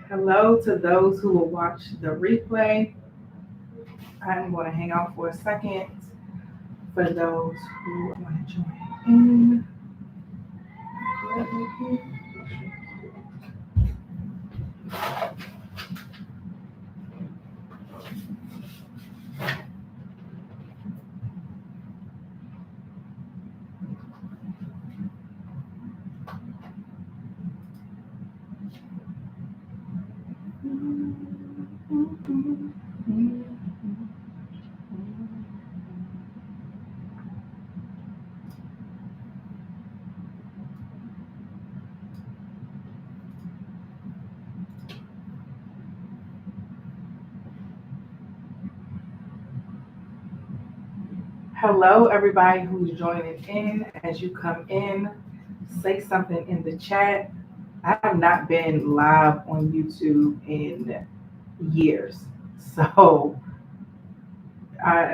Hello to those who will watch the replay. I'm going to hang out for a second for those who want to join in. Hello, everybody who's joining in. As you come in, say something in the chat. I have not been live on YouTube in years, so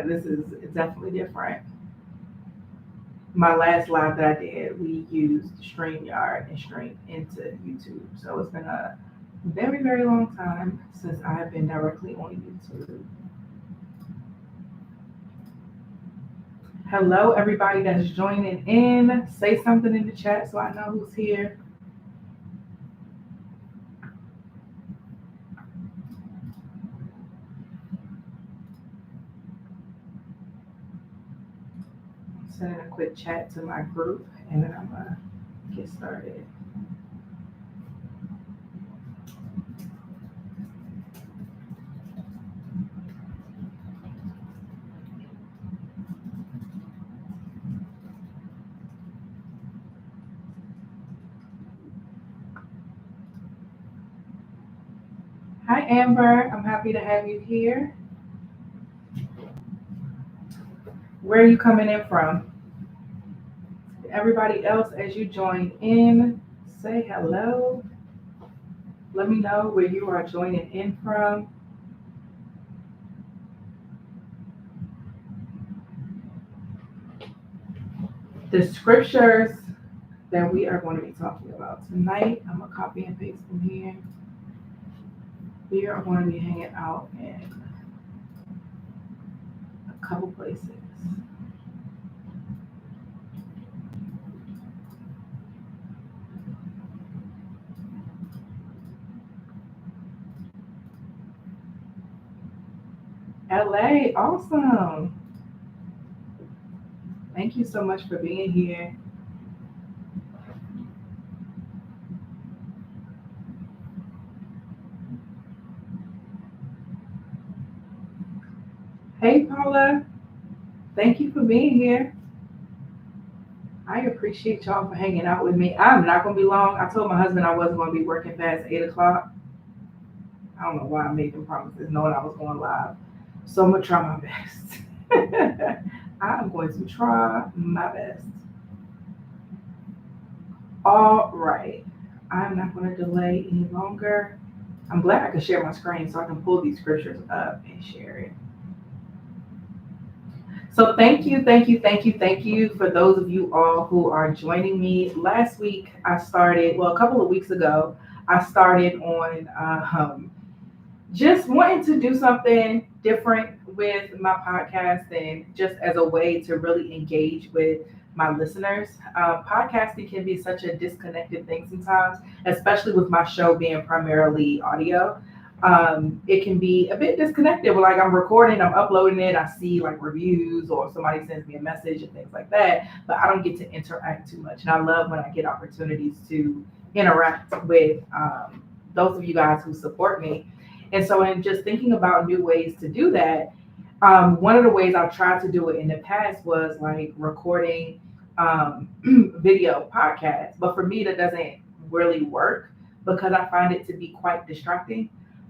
this is definitely different. My last live that I did, we used StreamYard and streamed into YouTube, so it's been a very, very long time since I have been directly on YouTube. Hello, everybody that's joining in. Say something in the chat so I know who's here. I'm sending a quick chat to my group and then I'm going to get started. Hi, Amber. I'm happy to have you here. Where are you coming in from? Everybody else, as you join in, say hello. Let me know where you are joining in from. The scriptures that we are going to be talking about tonight, I'm going to copy and paste them here. We are going to be hanging out in a couple places. LA, awesome. Thank you so much for being here. Hey, Paula. Thank you for being here. I appreciate y'all for hanging out with me. I'm not going to be long. I told my husband I wasn't going to be working past 8 o'clock. I don't know why I made them promises knowing I was going live. So I'm going to try my best. I'm going to try my best. All right. I'm not going to delay any longer. I'm glad I can share my screen so I can pull these scriptures up and share it. So thank you for those of you all who are joining me. Last week I started, a couple of weeks ago, I started on just wanting to do something different with my podcast and just as a way to really engage with my listeners. Podcasting can be such a disconnected thing sometimes, especially with my show being primarily audio. It can be a bit disconnected. Like I'm recording, I'm uploading it, I see like reviews or somebody sends me a message and things like that, but I don't get to interact too much. And I love when I get opportunities to interact with those of you guys who support me. And so in just thinking about new ways to do that, one of the ways I've tried to do it in the past was like recording video podcasts. But for me, that doesn't really work because I find it to be quite distracting.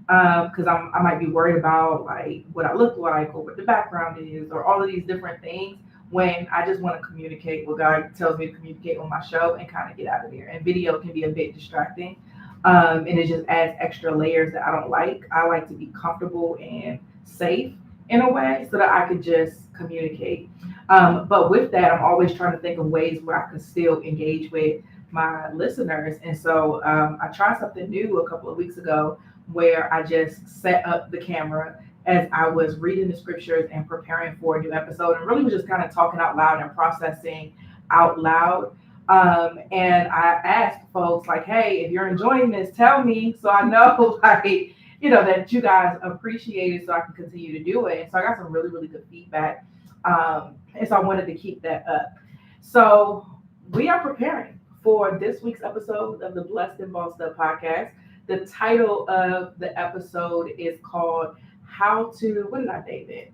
Because I might be worried about like what I look like or what the background is or all of these different things when I just want to communicate what God tells me to communicate on my show and kind of get out of there. And video can be a bit distracting. And it just adds extra layers that I don't like. I like to be comfortable and safe in a way so that I could just communicate. But with that, I'm always trying to think of ways where I can still engage with my listeners. And so I tried something new a couple of weeks ago where I just set up the camera as I was reading the scriptures and preparing for a new episode, and really was just kind of talking out loud and processing out loud. And I asked folks like, "Hey, if you're enjoying this, tell me so I know like that you guys appreciate it, so I can continue to do it." And so I got some really really good feedback, and so I wanted to keep that up. So we are preparing for this week's episode of the Blessed and Bossed Up podcast. The title of the episode is called "How to." What did I name it?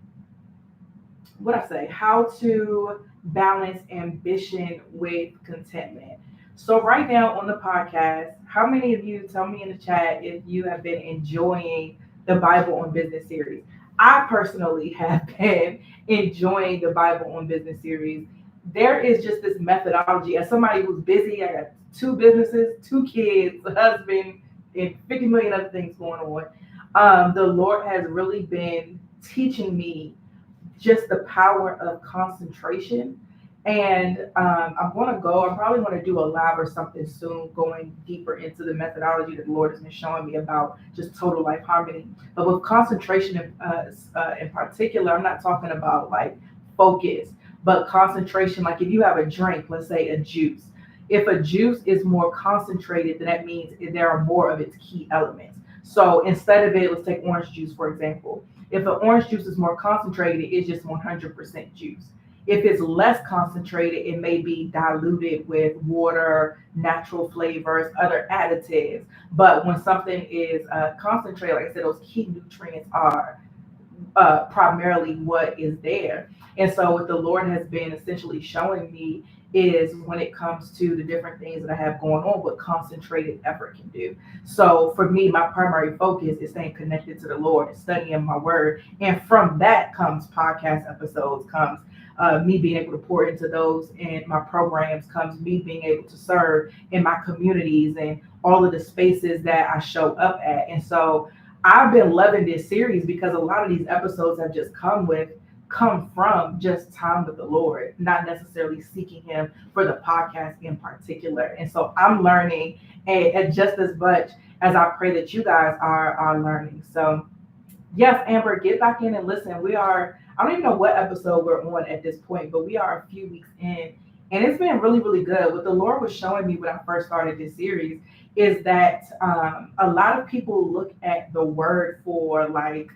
What I say? How to balance ambition with contentment. So right now on the podcast, how many of you, tell me in the chat if you have been enjoying the Bible on Business series? I personally have been enjoying the Bible on Business series. There is just this methodology. As somebody who's busy, I got two businesses, two kids, a husband, and 50 million other things going on. The Lord has really been teaching me just the power of concentration. And I'm probably going to do a live or something soon, going deeper into the methodology that the Lord has been showing me about just total life harmony. But with concentration in particular, I'm not talking about like focus, but concentration. Like if you have a drink, let's say a juice, if a juice is more concentrated, then that means there are more of its key elements. So instead of it, let's take orange juice, for example. If an orange juice is more concentrated, it's just 100% juice. If it's less concentrated, it may be diluted with water, natural flavors, other additives. But when something is concentrated, like I said, those key nutrients are primarily what is there. And so what the Lord has been essentially showing me is when it comes to the different things that I have going on, what concentrated effort can do. So for me, my primary focus is staying connected to the Lord, studying my word. And from that comes podcast episodes, comes me being able to pour into those, and my programs comes me being able to serve in my communities and all of the spaces that I show up at. And so I've been loving this series because a lot of these episodes have just come from just time with the Lord, not necessarily seeking Him for the podcast in particular. And so I'm learning, and just as much as I pray that you guys are learning. So yes, Amber, get back in and listen. I don't even know what episode we're on at this point, but we are a few weeks in, and it's been really, really good. What the Lord was showing me when I first started this series is that a lot of people look at the word for like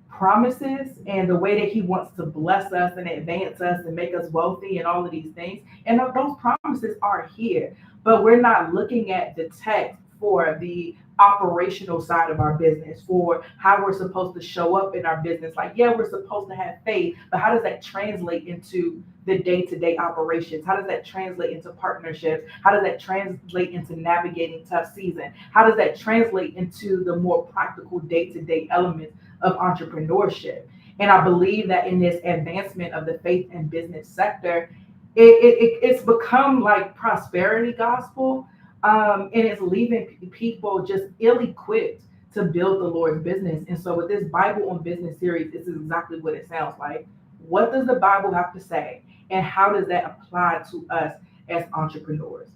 promises and the way that He wants to bless us and advance us and make us wealthy and all of these things. And those promises are here, but we're not looking at the text for the operational side of our business, for how we're supposed to show up in our business. Like, yeah, we're supposed to have faith, but how does that translate into the day-to-day operations? How does that translate into partnerships? How does that translate into navigating tough season? How does that translate into the more practical day-to-day elements of entrepreneurship? And I believe that in this advancement of the faith and business sector, it's become like prosperity gospel, and it's leaving people just ill-equipped to build the Lord's business. And so with this Bible on Business series, this is exactly what it sounds like. What does the Bible have to say, and how does that apply to us as entrepreneurs?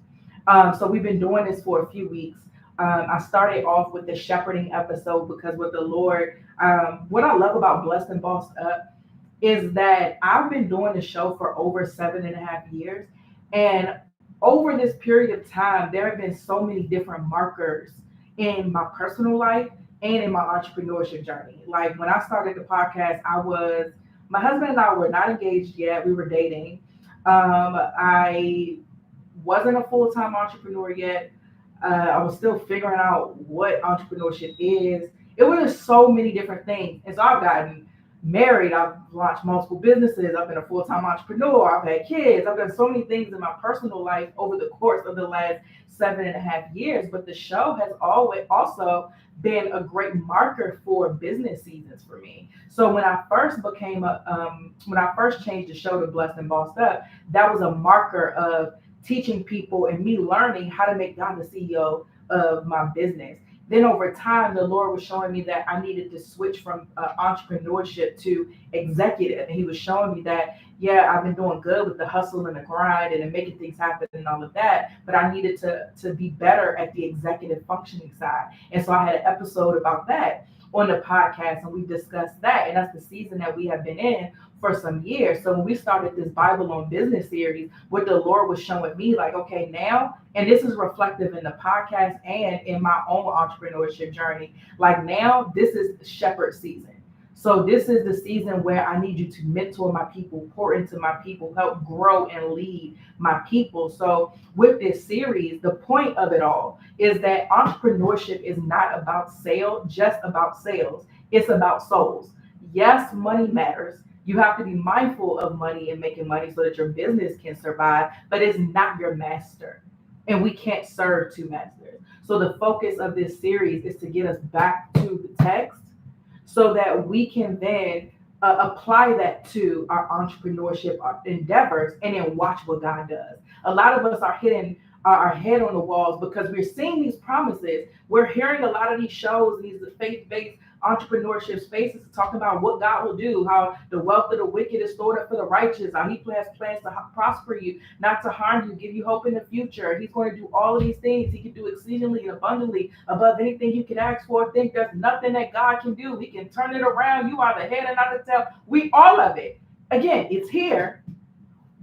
So we've been doing this for a few weeks. I started off with the shepherding episode because with the Lord, what I love about Blessed and Bossed Up is that I've been doing the show for over 7.5 years. And over this period of time, there have been so many different markers in my personal life and in my entrepreneurship journey. Like when I started the podcast, my husband and I were not engaged yet. We were dating. I wasn't a full-time entrepreneur yet. I was still figuring out what entrepreneurship is. It was just so many different things. And so I've gotten married, I've launched multiple businesses, I've been a full-time entrepreneur, I've had kids, I've done so many things in my personal life over the course of the last 7.5 years. But the show has always also been a great marker for business seasons for me. So when I first changed the show to Blessed and Bossed Up, that was a marker of teaching people and me learning how to make God the CEO of my business. Then over time, the Lord was showing me that I needed to switch from entrepreneurship to executive. And He was showing me that, yeah, I've been doing good with the hustle and the grind and making things happen and all of that, but I needed to be better at the executive functioning side. And so I had an episode about that on the podcast, and we discussed that. And that's the season that we have been in for some years. So when we started this Bible on Business series, what the Lord was showing me, like, okay, now, and this is reflective in the podcast and in my own entrepreneurship journey, like now, this is shepherd season. So this is the season where I need you to mentor my people, pour into my people, help grow and lead my people. So with this series, the point of it all is that entrepreneurship is not about just about sales. It's about souls. Yes, money matters. You have to be mindful of money and making money so that your business can survive, but it's not your master. And we can't serve two masters. So the focus of this series is to get us back to the text so that we can then apply that to our entrepreneurship endeavors and then watch what God does. A lot of us are hitting our head on the walls because we're seeing these promises. We're hearing a lot of these shows and these faith-based entrepreneurship spaces talking about what God will do, how the wealth of the wicked is stored up for the righteous, how He has plans to prosper you, not to harm you, give you hope in the future. He's going to do all of these things. He can do exceedingly and abundantly above anything you can ask for. Think there's nothing that God can do. He can turn it around. You are the head and not the tail. We all of it. Again, it's here,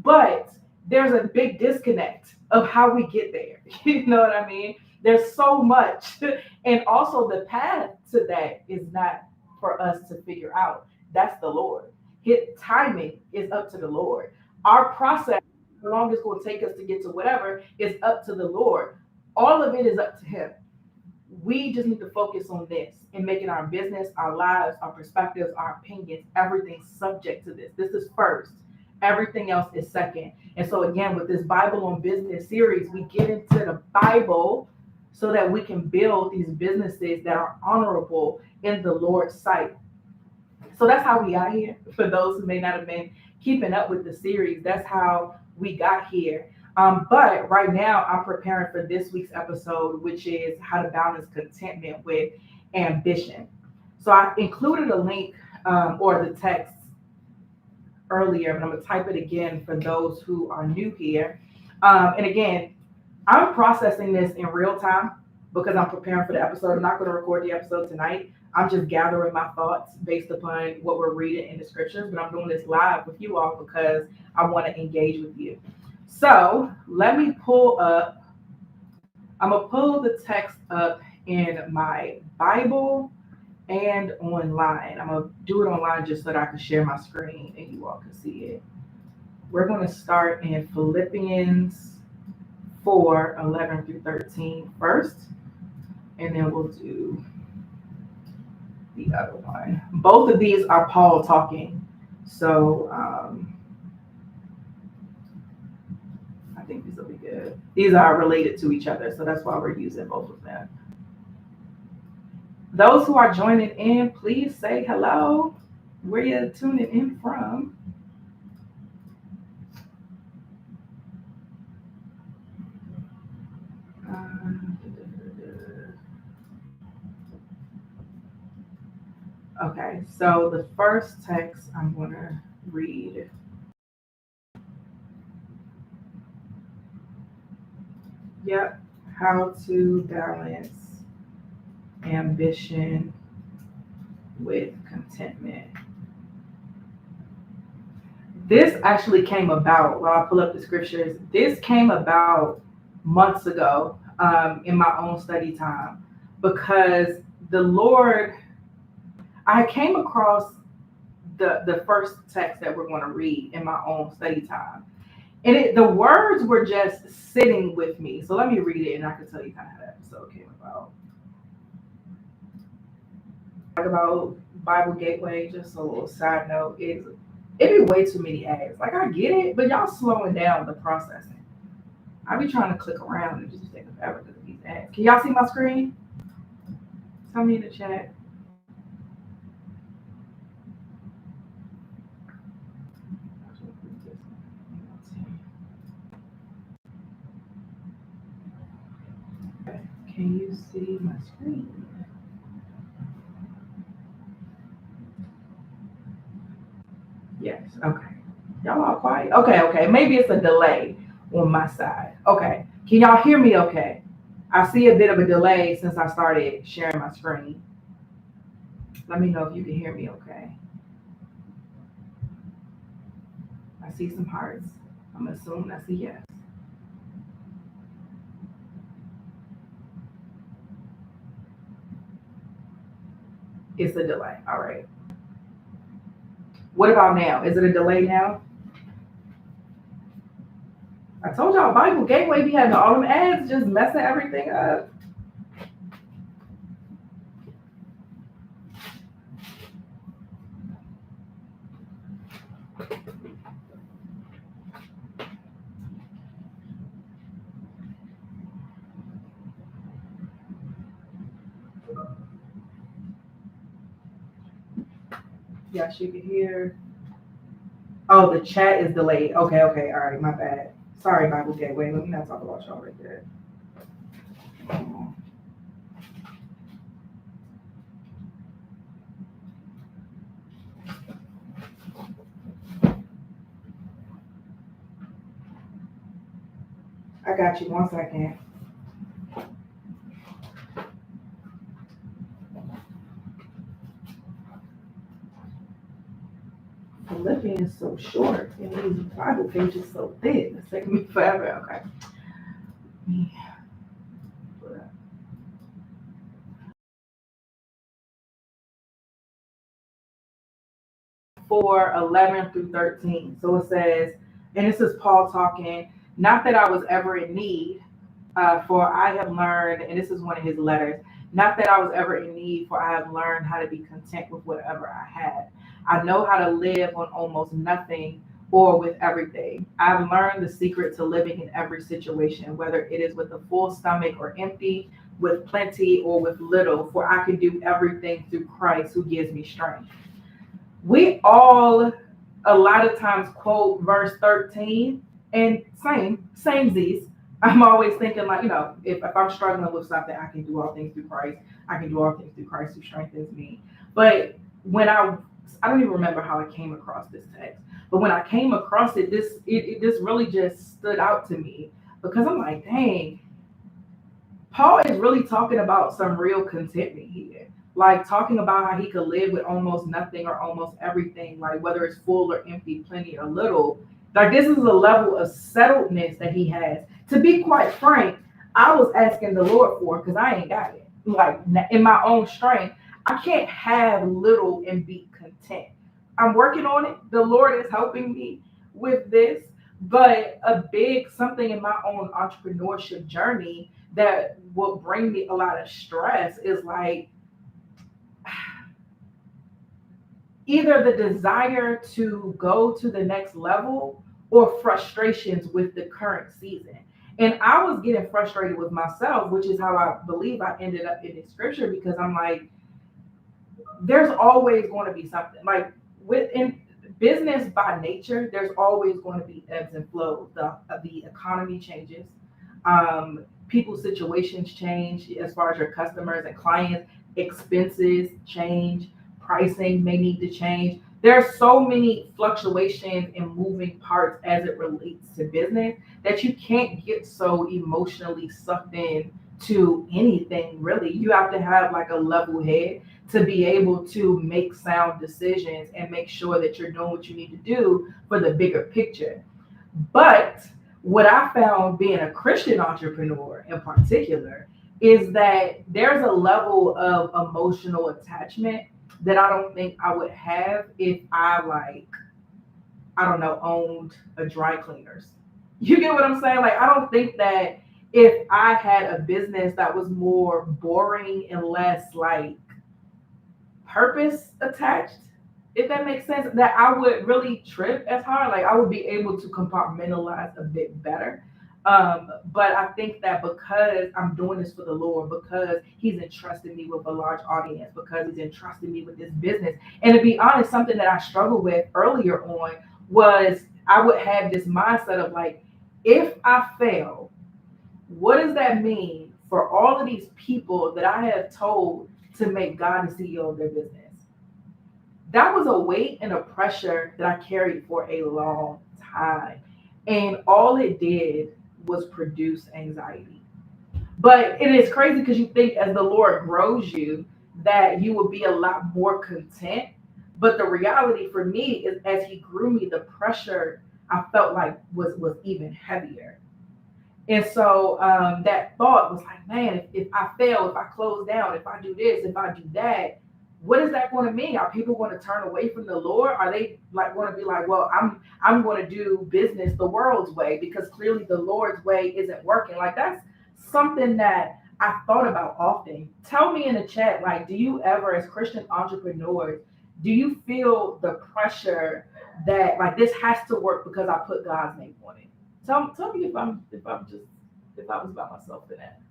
but there's a big disconnect of how we get there. You know what I mean? There's so much. And also the path to that is not for us to figure out. That's the Lord. His timing is up to the Lord. Our process, how long it's going to take us to get to whatever, is up to the Lord. All of it is up to Him. We just need to focus on this and making our business, our lives, our perspectives, our opinions, everything subject to this. This is first. Everything else is second. And so again, with this Bible on Business series, we get into the Bible so that we can build these businesses that are honorable in the Lord's sight. So that's how we got here. For those who may not have been keeping up with the series, that's how we got here. But right now, I'm preparing for this week's episode, which is how to balance contentment with ambition. So I included a link or the text earlier, but I'm going to type it again for those who are new here. And again, I'm processing this in real time because I'm preparing for the episode. I'm not going to record the episode tonight. I'm just gathering my thoughts based upon what we're reading in the scriptures, but I'm doing this live with you all because I want to engage with you. So let me I'm going to pull the text up in my Bible and online. I'm going to do it online just so that I can share my screen and you all can see it. We're going to start in Philippians 4:11 through 13 first, and then we'll do the other one. Both of these are Paul talking. So I think these will be good. These are related to each other, so that's why we're using both of them. Those who are joining in, please say hello. Where you're tuning in from. Okay, so the first text I'm going to read. Yep, how to balance ambition with contentment. This actually came about, while I pull up the scriptures, this came about months ago in my own study time because the Lord, I came across the first text that we're going to read in my own study time. And the words were just sitting with me. So let me read it and I can tell you kind of how that episode came about. About Bible Gateway, just a little side note, it'd be way too many ads. Like I get it, but y'all slowing down the processing. I be trying to click around and just taking forever because of these ads. Can y'all see my screen? Tell me in the chat. Can you see my screen? Yes. Okay. Y'all all quiet? Okay, okay. Maybe it's a delay on my side. Okay. Can y'all hear me okay? I see a bit of a delay since I started sharing my screen. Let me know if you can hear me okay. I see some hearts. I'm assuming I see yes. It's a delay. All right. What about now? Is it a delay now? I told y'all Bible Gateway be having all them ads just messing everything up. Yes, you can hear. Oh, the chat is delayed. Okay, okay, all right, my bad. Sorry, Bible Gateway. Let me not talk about y'all right there. I got you. 1 second. Philippians is so short, and these Bible pages so thick. It's taking me forever. Okay. 4:11 through 13. So it says, and this is Paul talking, not that I was ever in need, for I have learned, and this is one of his letters, not that I was ever in need, for I have learned how to be content with whatever I have. I know how to live on almost nothing or with everything. I've learned the secret to living in every situation, whether it is with a full stomach or empty, with plenty or with little, for I can do everything through Christ who gives me strength. We all a lot of times quote verse 13 and same Z's. I'm always thinking like, if I'm struggling with something, I can do all things through Christ. I can do all things through Christ who strengthens me. But when I don't even remember how I came across this text, but when I came across it, this really just stood out to me because I'm like, dang, Paul is really talking about some real contentment here. Like talking about how he could live with almost nothing or almost everything, like whether it's full or empty, plenty or little. Like this is a level of settledness that he has. To be quite frank, I was asking the Lord for because I ain't got it. Like in my own strength, I can't have little and be content. I'm working on it. The Lord is helping me with this. But a big something in my own entrepreneurship journey that will bring me a lot of stress is like either the desire to go to the next level or frustrations with the current season. And I was getting frustrated with myself, which is how I believe I ended up in this scripture because I'm like, there's always going to be something like within business by nature, there's always going to be ebbs and flows. The economy changes, people's situations change as far as your customers and clients, expenses change, pricing may need to change. There are so many fluctuations and moving parts as it relates to business that you can't get so emotionally sucked in to anything really. You have to have like a level head to be able to make sound decisions and make sure that you're doing what you need to do for the bigger picture. But what I found being a Christian entrepreneur in particular is that there's a level of emotional attachment that I don't think I would have if I like, I don't know, owned a dry cleaners. You get what I'm saying? Like I don't think that if I had a business that was more boring and less like purpose attached, if that makes sense, that I would really trip as hard. Like I would be able to compartmentalize a bit better. But I think that because I'm doing this for the Lord, because He's entrusted me with a large audience, because He's entrusted me with this business, and to be honest, something that I struggled with earlier on was I would have this mindset of like, if I fail, what does that mean for all of these people that I have told to make God the CEO of their business. That was a weight and a pressure that I carried for a long time. And all it did was produce anxiety. But it is crazy because you think as the Lord grows you, that you will be a lot more content. But the reality for me is as he grew me, the pressure I felt like was even heavier. And so that thought was like, man, if I fail, if I close down, if I do this, if I do that, what is that going to mean? Are people going to turn away from the Lord? Are they like going to be like, well, I'm going to do business the world's way because clearly the Lord's way isn't working? Like that's something that I thought about often. Tell me in the chat, like, do you ever, as Christian entrepreneurs, do you feel the pressure that like this has to work because I put God's name on it? Tell me if I was by myself in that.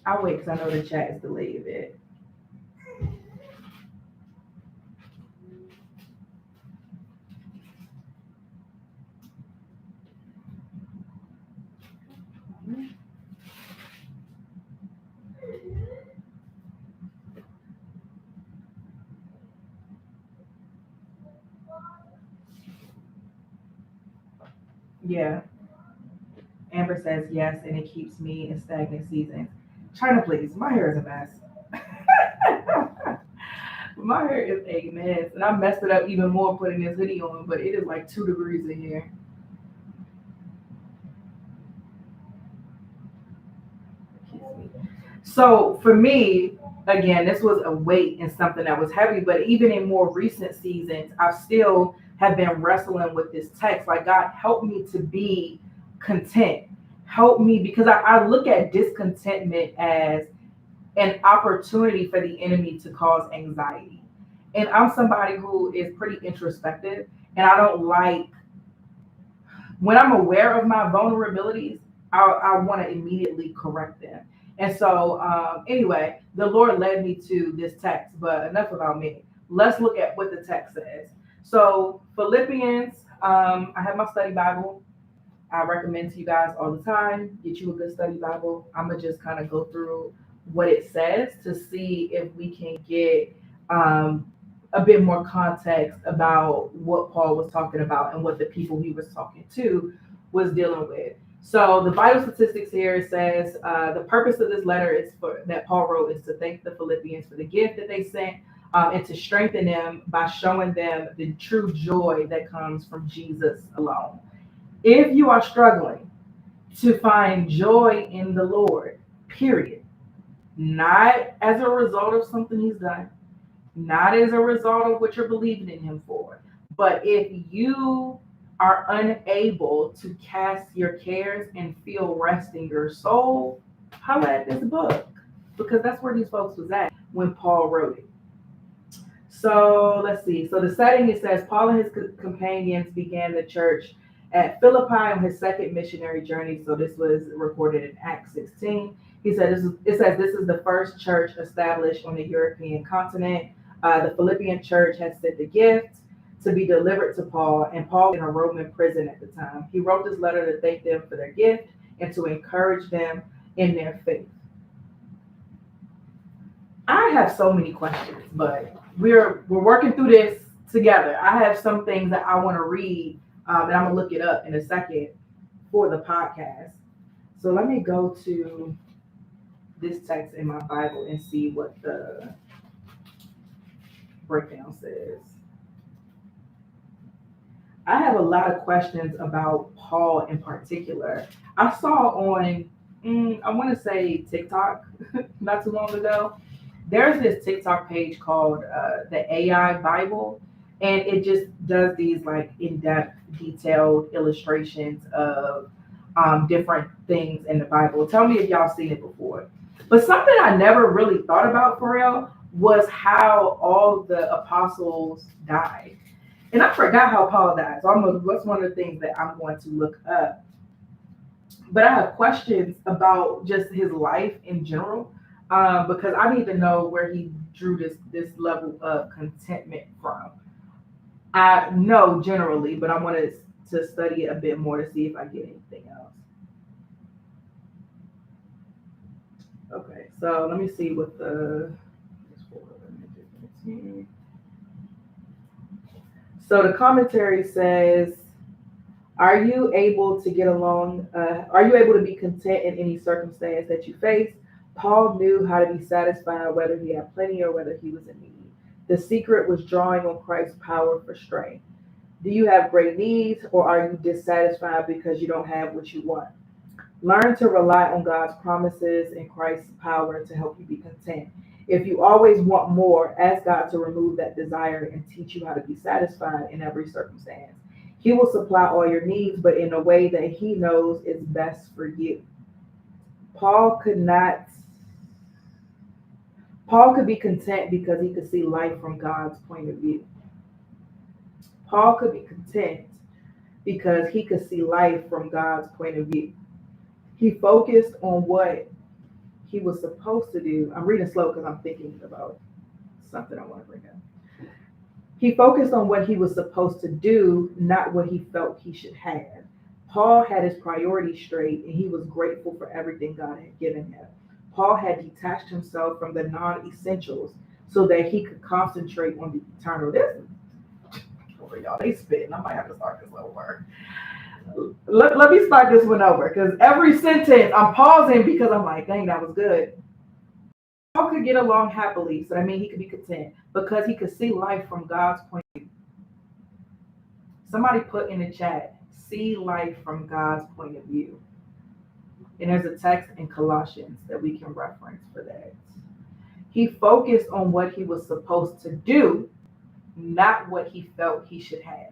I'll wait because I know the chat is delayed a bit. Yeah. Amber says yes, and it keeps me in stagnant seasons. China, please. My hair is a mess. My hair is a mess, and I messed it up even more putting this hoodie on. But it is like 2 degrees in here. So for me, again, this was a weight and something that was heavy. But even in more recent seasons, I still have been wrestling with this text. Like God, help me to be content. Help me because I look at discontentment as an opportunity for the enemy to cause anxiety. And I'm somebody who is pretty introspective, and I don't like when I'm aware of my vulnerabilities, I want to immediately correct them. And so, anyway, the Lord led me to this text, but enough about me. Let's look at what the text says. So, Philippians, I have my study Bible. I recommend to you guys all the time, get you a good study Bible. I'm going to just kind of go through what it says to see if we can get a bit more context about what Paul was talking about and what the people he was talking to was dealing with. So the Bible statistics here says the purpose of this letter is for that Paul wrote is to thank the Philippians for the gift that they sent and to strengthen them by showing them the true joy that comes from Jesus alone. If you are struggling to find joy in the Lord, period, not as a result of something he's done, not as a result of what you're believing in him for, but if you are unable to cast your cares and feel rest in your soul, holla at this book, because that's where these folks was at when Paul wrote it. So let's see. So the setting, it says Paul and his companions began the church at Philippi on his second missionary journey. So this was recorded in Acts 16. He said it says this is the first church established on the European continent. The Philippian church had sent the gift to be delivered to Paul, and Paul was in a Roman prison at the time. He wrote this letter to thank them for their gift and to encourage them in their faith. I have so many questions, but we're working through this together. I have some things that I want to read, and I'm gonna look it up in a second for the podcast. So let me go to this text in my Bible and see what the breakdown says. I have a lot of questions about Paul in particular. I saw on, I want to say TikTok, not too long ago. There's this TikTok page called the AI Bible, and it just does these like in-depth, detailed illustrations of different things in the Bible. Tell me if y'all seen it before. But something I never really thought about for real was how all the apostles died. And I forgot how Paul died. So that's one of the things that I'm going to look up. But I have questions about just his life in general, because I need to know where he drew this level of contentment from. I know generally, but I wanted to study it a bit more to see if I get anything else. So let me see what so the commentary says, are you able to get along? Are you able to be content in any circumstance that you face? Paul knew how to be satisfied whether he had plenty or whether he was in need. The secret was drawing on Christ's power for strength. Do you have great needs, or are you dissatisfied because you don't have what you want? Learn to rely on God's promises and Christ's power to help you be content. If you always want more, ask God to remove that desire and teach you how to be satisfied in every circumstance. He will supply all your needs, but in a way that He knows is best for you. Paul could not. Paul could be content because he could see life from God's point of view. Paul could be content because he could see life from God's point of view. He focused on what he was supposed to do. I'm reading slow because I'm thinking about something I want to bring up. He focused on what he was supposed to do, not what he felt he should have. Paul had his priorities straight and he was grateful for everything God had given him. Paul had detached himself from the non essentials so that he could concentrate on the eternal. This over y'all, they spitting. I might have to start this over. Let me start this one over because every sentence I'm pausing because I'm like, dang, that was good. Paul could get along happily, so that means he could be content because he could see life from God's point of view. Somebody put in the chat, see life from God's point of view. And there's a text in Colossians that we can reference for that. He focused on what he was supposed to do, not what he felt he should have.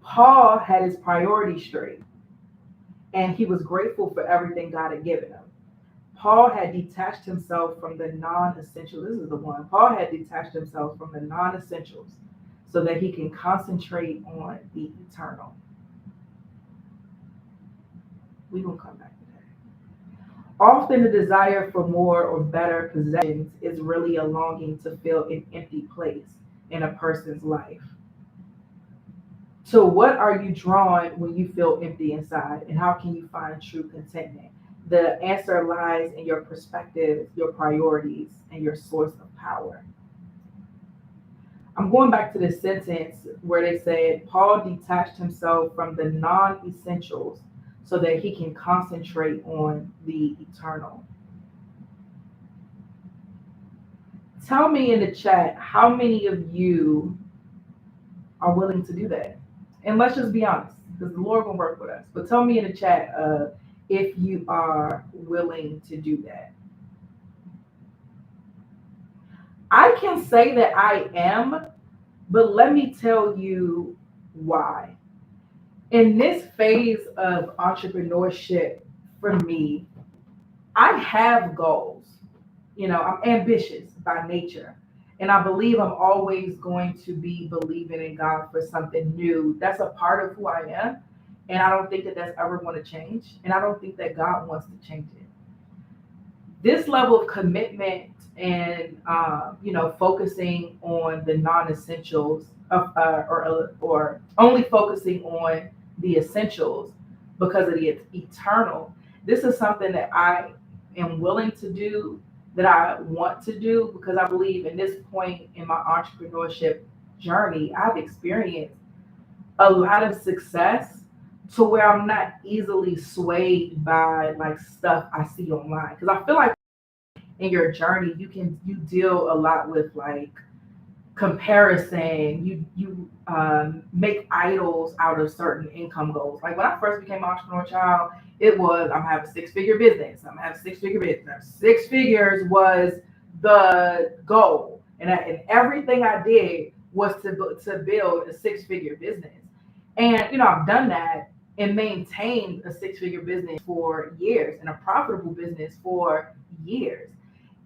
Paul had his priorities straight, and he was grateful for everything God had given him. Paul had detached himself from the non-essentials. This is the one. Paul had detached himself from the non-essentials so that he can concentrate on the eternal. We're going to come back to that. Often the desire for more or better possessions is really a longing to fill an empty place in a person's life. So what are you drawn when you feel empty inside, and how can you find true contentment? The answer lies in your perspective, your priorities, and your source of power. I'm going back to this sentence where they said Paul detached himself from the non-essentials so that he can concentrate on the eternal. Tell me in the chat how many of you are willing to do that. And let's just be honest, because the Lord will work with us. But tell me in the chat if you are willing to do that. I can say that I am, but let me tell you why. In this phase of entrepreneurship for me, I have goals. You know, I'm ambitious by nature. And I believe I'm always going to be believing in God for something new. That's a part of who I am. And I don't think that that's ever going to change. And I don't think that God wants to change it. This level of commitment and, focusing on the non-essentials or only focusing on the essentials because of the eternal. This is something that I am willing to do, that I want to do, because I believe in this point in my entrepreneurship journey, I've experienced a lot of success to where I'm not easily swayed by like stuff I see online. Because I feel like in your journey, you deal a lot with like comparison. You make idols out of certain income goals. Like when I first became an entrepreneur child, it was I'm gonna have a six-figure business. I'm gonna have a six-figure business. 6 figures was the goal, and everything I did was to build a 6-figure business. And I've done that and maintained a 6-figure business for years and a profitable business for years,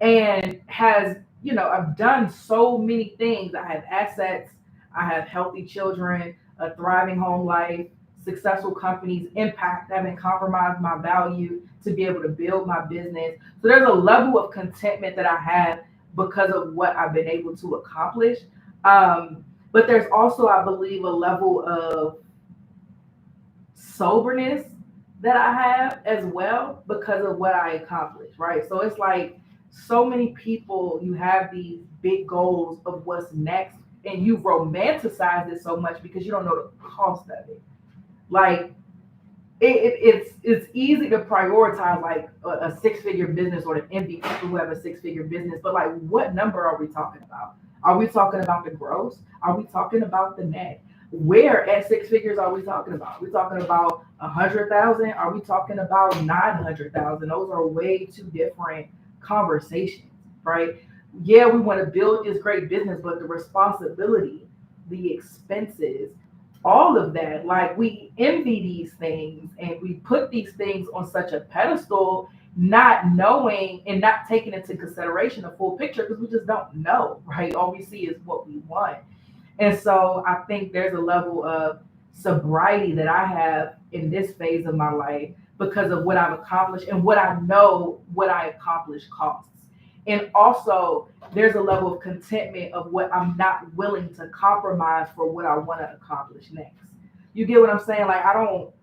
and I've done so many things. I have assets, I have healthy children, a thriving home life, successful companies, impact. I haven't compromised my value to be able to build my business. So there's a level of contentment that I have because of what I've been able to accomplish. But there's also, I believe, a level of soberness that I have as well because of what I accomplished, right? So it's like so many people, you have these big goals of what's next, and you romanticize it so much because you don't know the cost of it. Like it's easy to prioritize like a six-figure business or to envy people who have a six-figure business, but like what number are we talking about? Are we talking about the gross? Are we talking about the net? Where at six figures are we talking about? Are we talking about 100,000? Are we talking about 900,000? Those are way two different conversations, right? Yeah, we want to build this great business, but the responsibility, the expenses, all of that. Like we envy these things and we put these things on such a pedestal, not knowing and not taking into consideration the full picture because we just don't know, right? All we see is what we want. And so I think there's a level of sobriety that I have in this phase of my life because of what I've accomplished and what I know what I accomplished costs. And also, there's a level of contentment of what I'm not willing to compromise for what I want to accomplish next. You get what I'm saying? Like, I don't,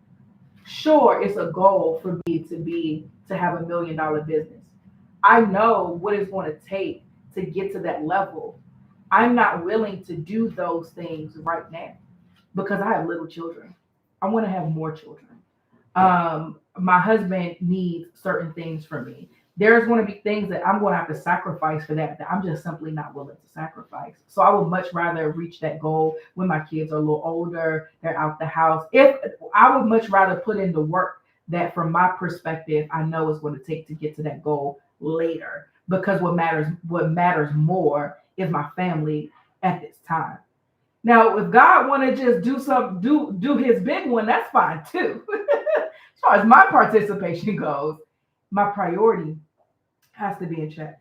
sure, it's a goal for me to have $1 million business. I know what it's going to take to get to that level. I'm not willing to do those things right now because I have little children. I want to have more children. My husband needs certain things from me. There's going to be things that I'm going to have to sacrifice for that I'm just simply not willing to sacrifice. So I would much rather reach that goal when my kids are a little older, they're out the house. If I would much rather put in the work that from my perspective I know is going to take to get to that goal later because what matters more is my family at this time. Now, if God want to just do his big one, that's fine too. As far as my participation goes, my priority has to be in check.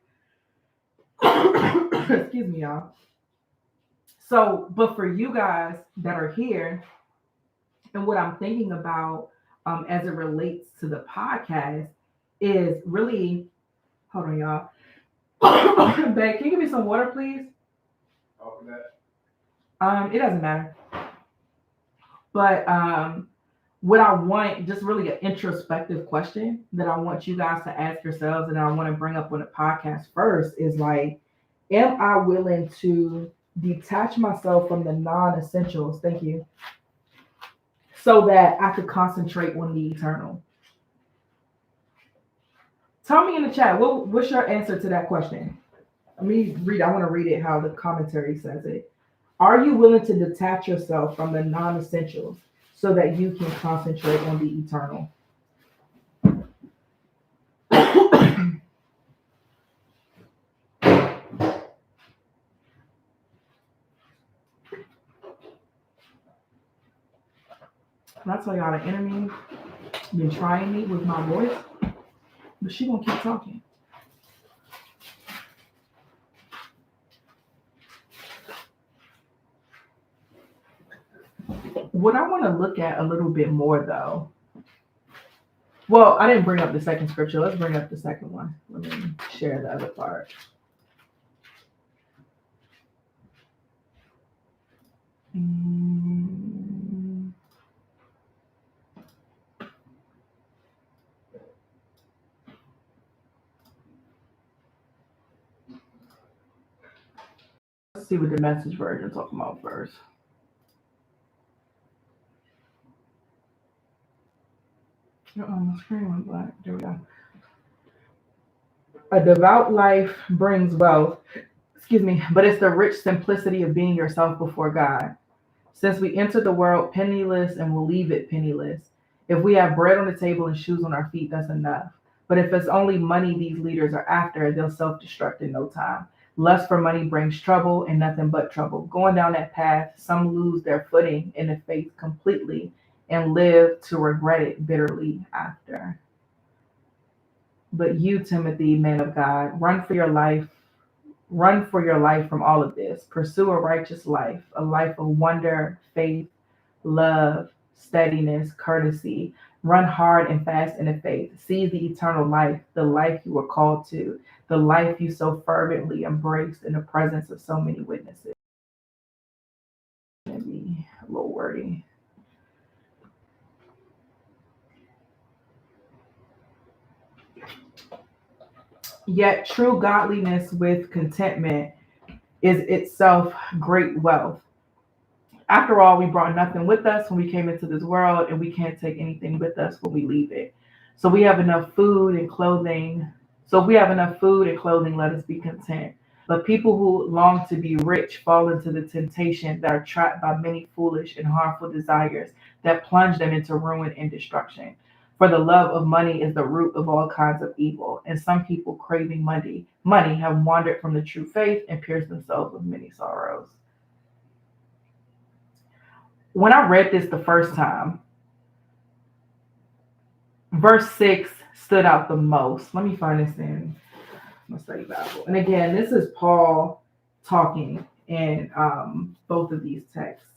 Excuse me, y'all. So, but for you guys that are here, and what I'm thinking about as it relates to the podcast is really, hold on, y'all. Babe, can you give me some water, please? It doesn't matter. But what I want, just really an introspective question that I want you guys to ask yourselves, and I want to bring up on the podcast first is like, am I willing to detach myself from the non essentials? Thank you. So that I could concentrate on the eternal. Tell me in the chat, what's your answer to that question? Let me read. I want to read it how the commentary says it. Are you willing to detach yourself from the non essentials so that you can concentrate on the eternal? When I tell y'all the enemy been trying me with my voice, but she gonna keep talking. What I want to look at a little bit more though. Well, I didn't bring up the second scripture. Let's bring up the second one. Let me share the other part. Let's see what the message version talking about first. My screen went black. There we go. A devout life brings wealth, excuse me, but it's the rich simplicity of being yourself before God. Since we entered the world penniless and will leave it penniless, if we have bread on the table and shoes on our feet, that's enough. But if it's only money these leaders are after, they'll self destruct in no time. Lust for money brings trouble and nothing but trouble. Going down that path, some lose their footing in the faith completely and live to regret it bitterly after. But you, Timothy, man of God, run for your life from all of this. Pursue a righteous life, a life of wonder, faith, love, steadiness, courtesy. Run hard and fast in the faith. Seize the eternal life, the life you were called to, the life you so fervently embraced in the presence of so many witnesses. Maybe a little wordy. Yet true godliness with contentment is itself great wealth. After all, we brought nothing with us when we came into this world, and we can't take anything with us when we leave it. So we have enough food and clothing. So if we have enough food and clothing, let us be content. But people who long to be rich fall into the temptation that are trapped by many foolish and harmful desires that plunge them into ruin and destruction. For the love of money is the root of all kinds of evil, and some people craving money have wandered from the true faith and pierced themselves with many sorrows. When I read this the first time, verse 6 stood out the most. Let me find this in my study Bible. And again, this is Paul talking in both of these texts.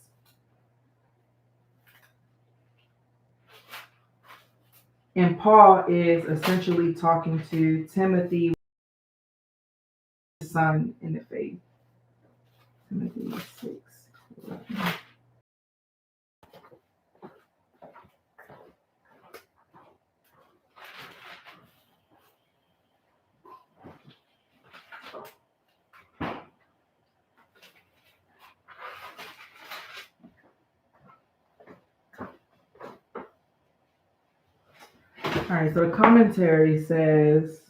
And Paul is essentially talking to Timothy, his son in the faith. Timothy 6. All right, so the commentary says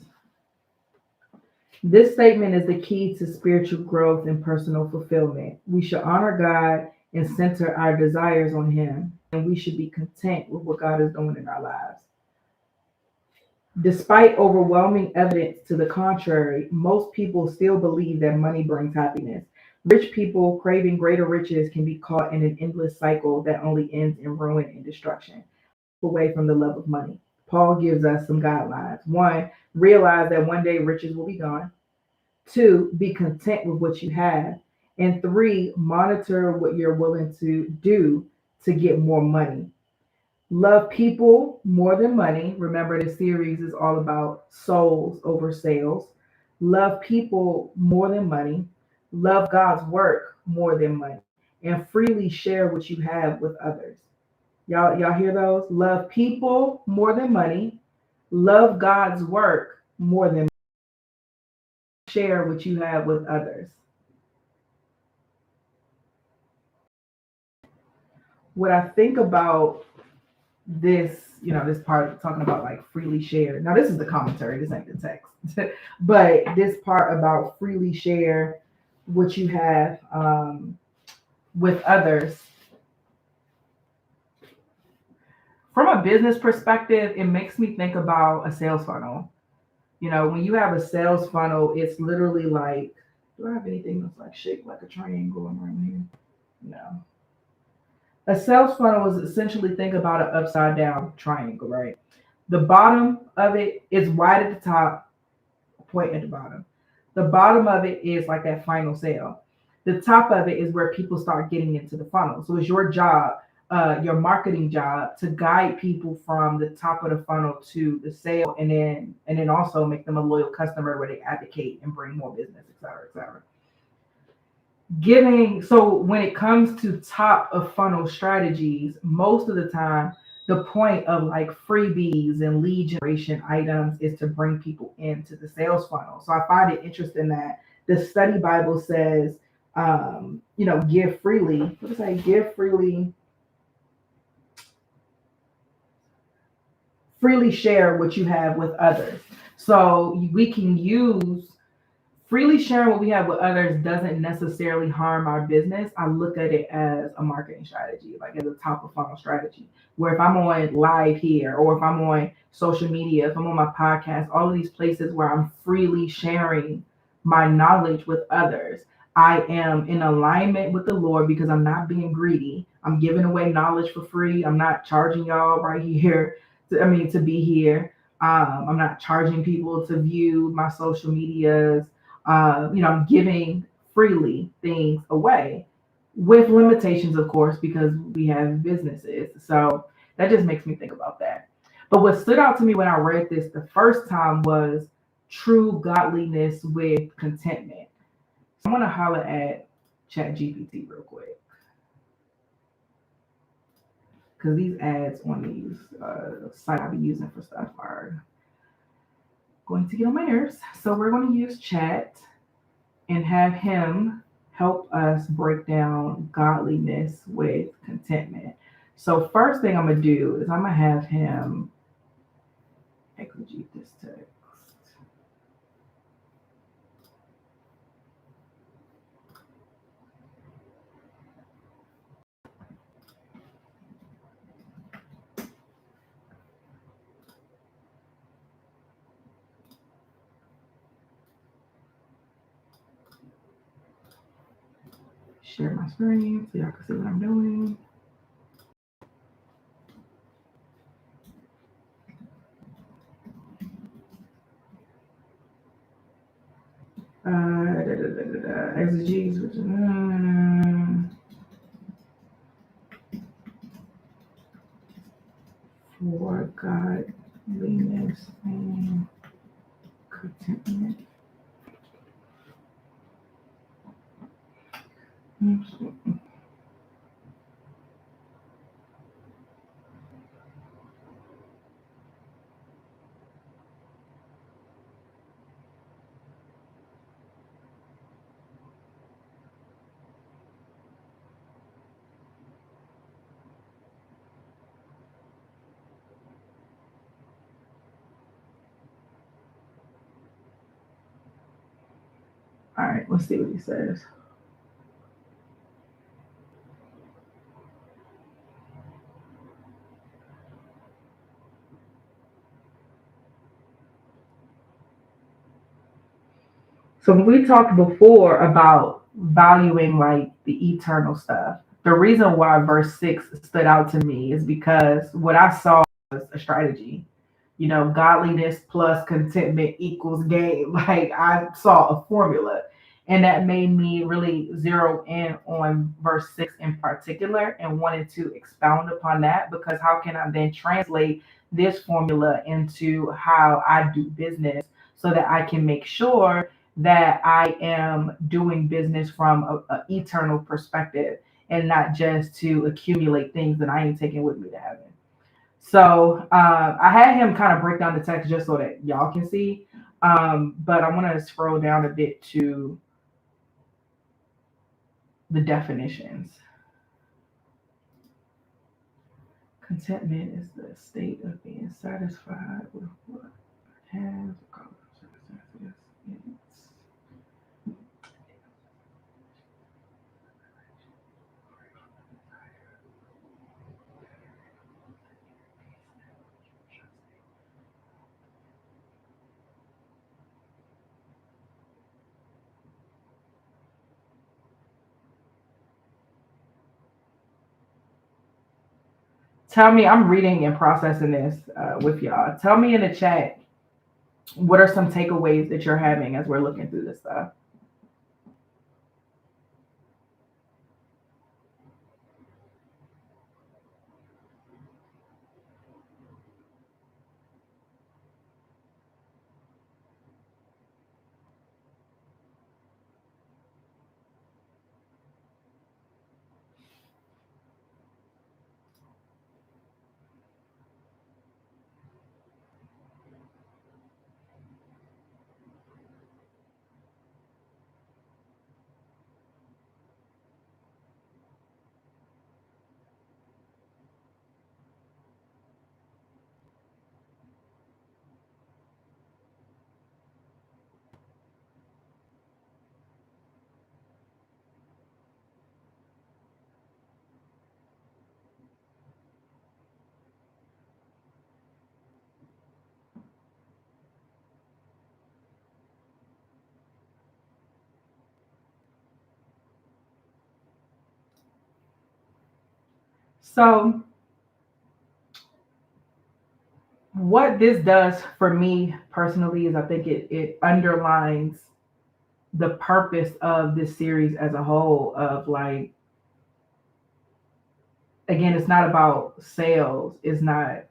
this statement is the key to spiritual growth and personal fulfillment. We should honor God and center our desires on Him, and we should be content with what God is doing in our lives. Despite overwhelming evidence to the contrary, most people still believe that money brings happiness. Rich people craving greater riches can be caught in an endless cycle that only ends in ruin and destruction. Away from the love of money. Paul gives us some guidelines. One, realize that one day riches will be gone. Two, be content with what you have. And three, monitor what you're willing to do to get more money. Love people more than money. Remember, the series is all about souls over sales. Love people more than money. Love God's work more than money. And freely share what you have with others. Y'all hear those? Love people more than money. Love God's work more than share what you have with others. What I think about this, this part talking about like freely share. Now, this is the commentary, this ain't the text. But this part about freely share what you have with others. From a business perspective, it makes me think about a sales funnel. When you have a sales funnel, it's literally like, do I have anything that's like shaped like a triangle around here? No. A sales funnel is essentially think about an upside down triangle, right? The bottom of it is wide at the top, point at the bottom. The bottom of it is like that final sale. The top of it is where people start getting into the funnel. So it's your job, your marketing job, to guide people from the top of the funnel to the sale, and then also make them a loyal customer where they advocate and bring more business, et cetera, et cetera. So when it comes to top of funnel strategies, most of the time the point of like freebies and lead generation items is to bring people into the sales funnel. So I find it interesting that the study Bible says, give freely. What does it say? Give freely, freely share what you have with others. So we can use freely sharing what we have with others doesn't necessarily harm our business. I look at it as a marketing strategy, like as a top of funnel strategy, where if I'm on live here, or if I'm on social media, if I'm on my podcast, all of these places where I'm freely sharing my knowledge with others, I am in alignment with the Lord because I'm not being greedy. I'm giving away knowledge for free. I'm not charging y'all right here to be here. I'm not charging people to view my social medias. I'm giving freely things away with limitations, of course, because we have businesses. So that just makes me think about that. But what stood out to me when I read this the first time was true godliness with contentment. So I'm going to holler at ChatGPT real quick, because these ads on these sites I be using for stuff are going to get on my nerves. So we're going to use chat and have him help us break down godliness with contentment. So first thing I'm gonna do is I'm gonna have him exegete this text. Share my screen so y'all can see what I'm doing. Exegetes, for godliness and contentment. All right, let's see what he says. So we talked before about valuing like the eternal stuff. The reason why verse 6 stood out to me is because what I saw was a strategy. You know, godliness plus contentment equals gain. Like I saw a formula. And that made me really zero in on verse 6 in particular and wanted to expound upon that because how can I then translate this formula into how I do business so that I can make sure that I am doing business from a eternal perspective and not just to accumulate things that I ain't taking with me to heaven. So I had him kind of break down the text just so that y'all can see. But I want to scroll down a bit to the definitions. Contentment is the state of being satisfied with what has circumstances. It's Tell me, I'm reading and processing this with y'all. Tell me in the chat what are some takeaways that you're having as we're looking through this stuff. So, what this does for me personally is I think it underlines the purpose of this series as a whole of like again it's not about sales it's not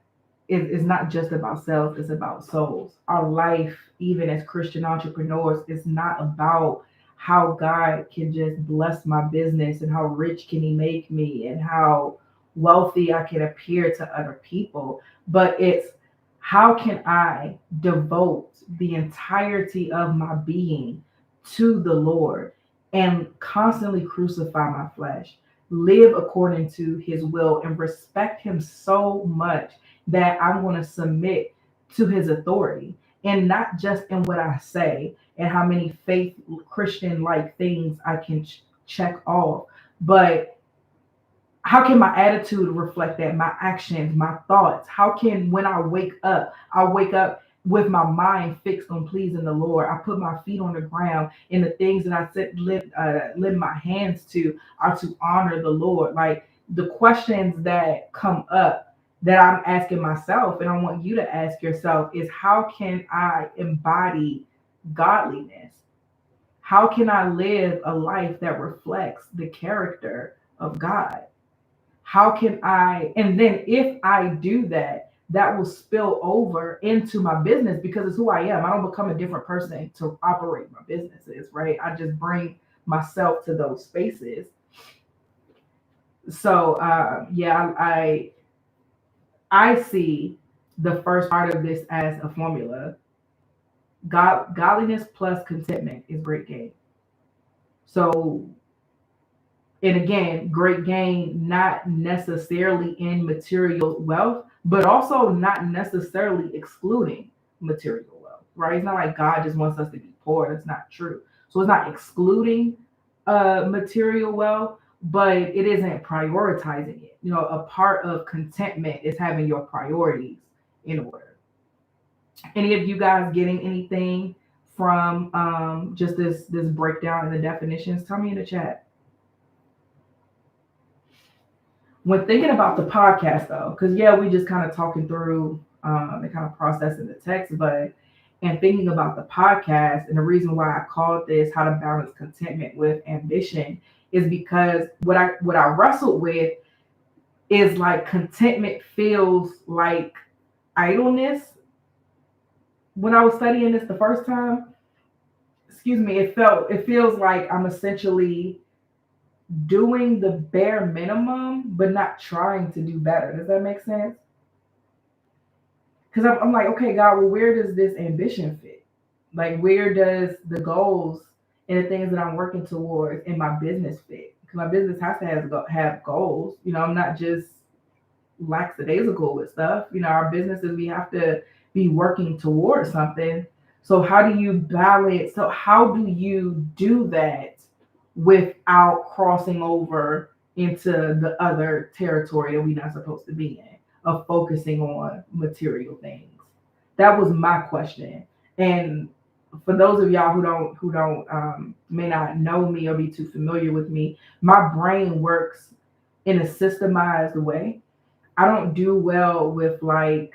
just about sales, it's about souls. Our life even as Christian entrepreneurs is not about how God can just bless my business and how rich can he make me and how wealthy I can appear to other people, but it's How can I devote the entirety of my being to the Lord and constantly crucify my flesh, live according to his will, and respect him so much that I'm going to submit to his authority, and not just in what I say and how many faith Christian like things I can check off, but how can my attitude reflect that? My actions, my thoughts. How can, when I wake up with my mind fixed on pleasing the Lord. I put my feet on the ground, and the things that I said, lift my hands to are to honor the Lord. Like the questions that come up that I'm asking myself, and I want you to ask yourself, is how can I embody godliness? How can I live a life that reflects the character of God? How can I, and then if I do that, that will spill over into my business because it's who I am. I don't become a different person to operate my businesses, right? I just bring myself to those spaces. So yeah, I see the first part of this as a formula. Godliness plus contentment is great gain. So, and again, great gain, not necessarily in material wealth, but also not necessarily excluding material wealth, right? It's not like God just wants us to be poor. That's not true. So it's not excluding material wealth, but it isn't prioritizing it. You know, a part of contentment is having your priorities in order. Any of you guys getting anything from just this breakdown in the definitions? Tell me in the chat. When thinking about the podcast though, because yeah, we just kind of talking through and kind of processing the text, but and thinking about the podcast, and the reason why I called this "How to Balance Contentment with Ambition" is because what I wrestled with is like contentment feels like idleness. When I was studying this the first time, excuse me, it feels like I'm essentially doing the bare minimum, but not trying to do better. Does that make sense? Because I'm like, okay, God, well, where does this ambition fit? Like, where does the goals and the things that I'm working towards in my business fit? Because my business has to have goals. You know, I'm not just lackadaisical with stuff. You know, our businesses, we have to be working towards something. So how do you balance? So how do you do that without crossing over into the other territory that we're not supposed to be in, of focusing on material things? That was my question. And for those of y'all who don't may not know me or be too familiar with me, my brain works in a systemized way. I don't do well with like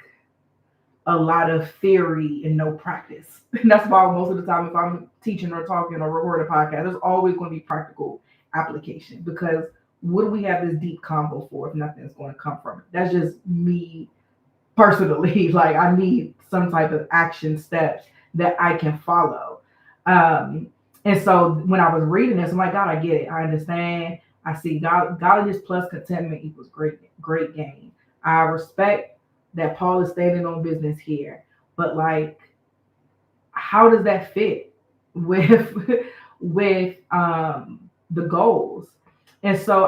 a lot of theory and no practice. And that's why most of the time, if I'm teaching or talking or recording a podcast, there's always going to be practical application, because what do we have this deep convo for if nothing's going to come from it? That's just me personally. Like I need some type of action steps that I can follow. And so when I was reading this, I'm like, God, I get it. I understand. I see godliness plus contentment equals great gain. I respect that Paul is standing on business here, but like, how does that fit with with the goals? And so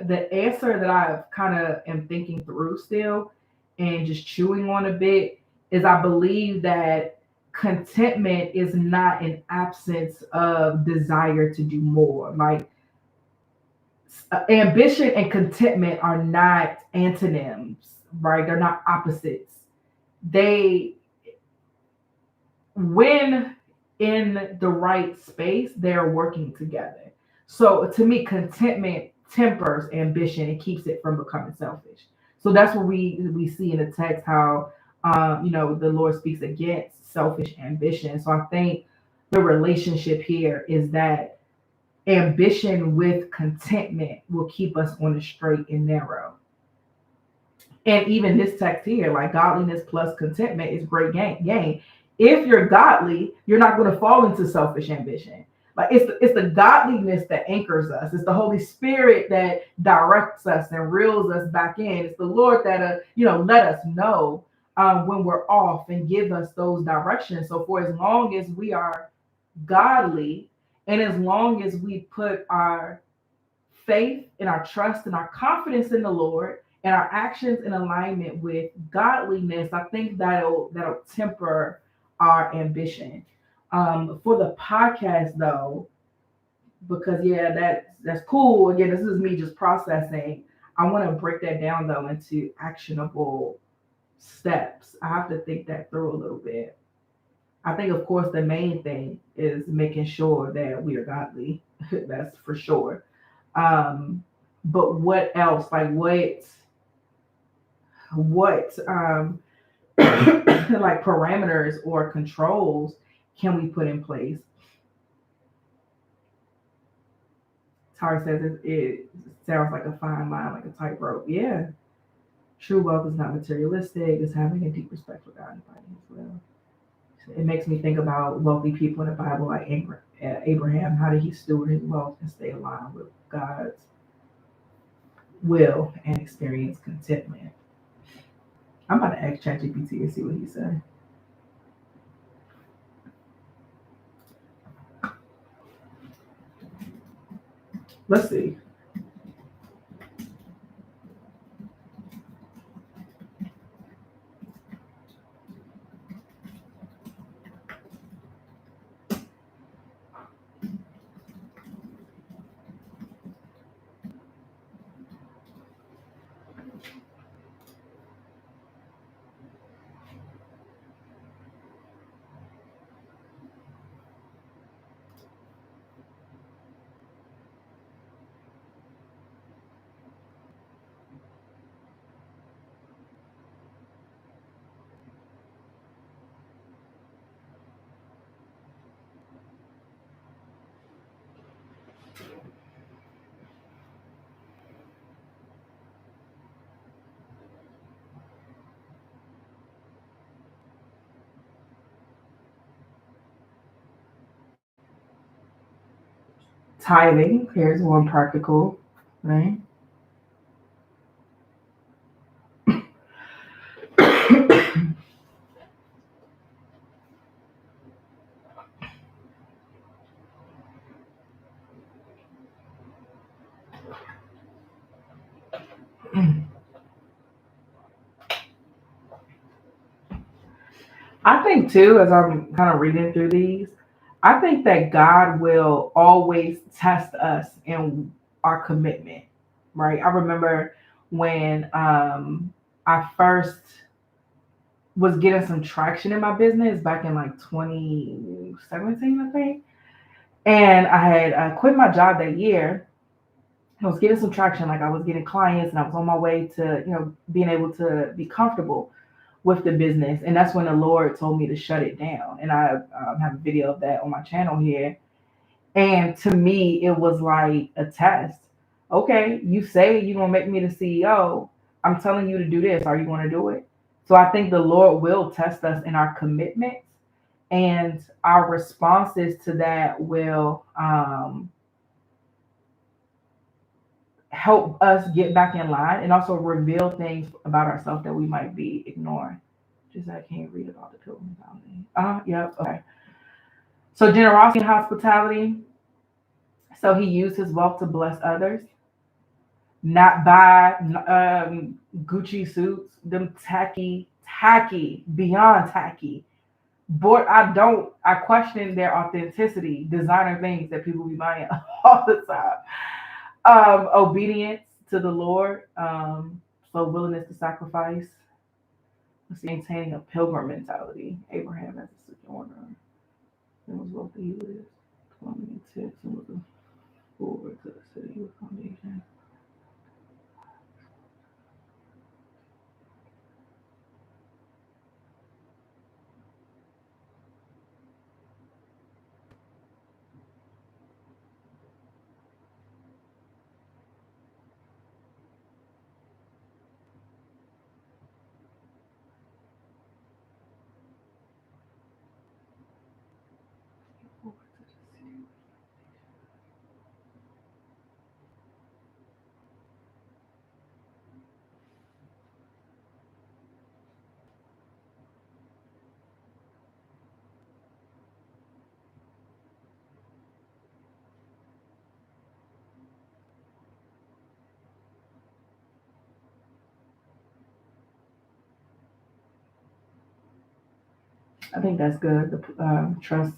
the answer that I kind of am thinking through still and just chewing on a bit is, I believe that contentment is not an absence of desire to do more. Like ambition and contentment are not antonyms, right? They're not opposites. They, when in the right space, they're working together. So to me, contentment tempers ambition and keeps it from becoming selfish. So that's what we see in the text, how the Lord speaks against selfish ambition. So I think the relationship here is that ambition with contentment will keep us on the straight and narrow. And even this text here, like godliness plus contentment is great gain. If you're godly, you're not going to fall into selfish ambition. Like it's the godliness that anchors us. It's the Holy Spirit that directs us and reels us back in. It's the Lord that let us know when we're off and give us those directions. So for as long as we are godly, and as long as we put our faith and our trust and our confidence in the Lord and our actions in alignment with godliness, I think that'll temper our ambition. For the podcast though, because yeah, that's cool. Again, this is me just processing. I want to break that down though into actionable steps. I have to think that through a little bit. I think, of course, the main thing is making sure that we are godly. That's for sure. Um, but what else? Like what like parameters or controls can we put in place? Tara says it sounds like a fine line, like a tightrope. Yeah, true wealth is not materialistic. It's having a deep respect for God and fighting as well. It makes me think about wealthy people in the Bible, like Abraham. How did he steward his wealth and stay aligned with God's will and experience contentment? I'm about to ask ChatGPT and see what he said. Let's see. Tithing. Here's one practical, right? I think too, as I'm kind of reading through these, I think that God will always test us in our commitment, right? I remember when I first was getting some traction in my business back in like 2017, I think, and I had quit my job that year. I was getting some traction, like I was getting clients, and I was on my way to, being able to be comfortable with the business. And that's when the Lord told me to shut it down. And I have a video of that on my channel here. And to me, it was like a test. Okay, you say you're going to make me the CEO. I'm telling you to do this. Are you going to do it? So I think the Lord will test us in our commitments, and our responses to that will help us get back in line and also reveal things about ourselves that we might be ignoring. Just I can't read about the Pilgrim Founding. Yep, okay. So generosity and hospitality. So he used his wealth to bless others, not buy Gucci suits, them tacky, beyond tacky. But I question their authenticity, designer things that people be buying all the time. Obedience to the Lord, so willingness to sacrifice, maintaining a pilgrim mentality. Abraham as a sojourner. It was wealthy he lived. Plumbing and tips and was a forward to the city with foundation. I think that's good. The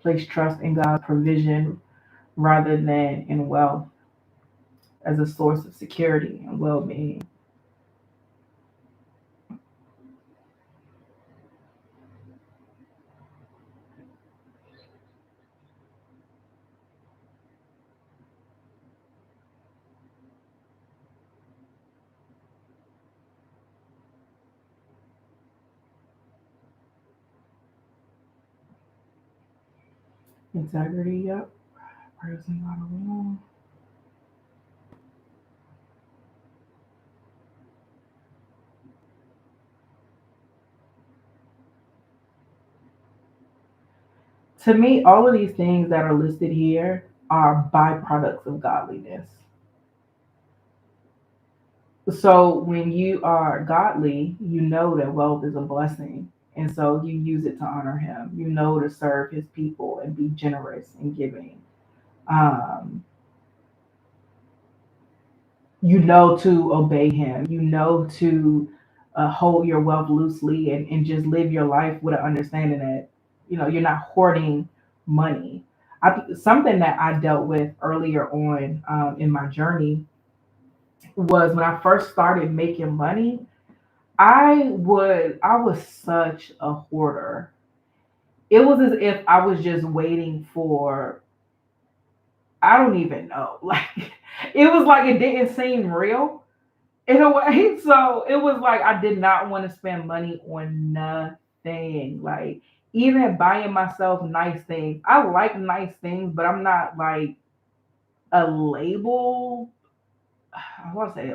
place trust in God's provision rather than in wealth as a source of security and well-being. Integrity, yep. Praising God alone. To me, all of these things that are listed here are byproducts of godliness. So when you are godly, you know that wealth is a blessing. And so you use it to honor him. You know to serve his people and be generous in giving. Um, you know to obey him. You know to hold your wealth loosely and just live your life with an understanding that, you're not hoarding money. Something that I dealt with earlier on in my journey was when I first started making money. I was such a hoarder. It was as if I was just waiting for, I don't even know. Like it was like it didn't seem real in a way. So it was like I did not want to spend money on nothing. Like even buying myself nice things. I like nice things, but I'm not like a label. I want to say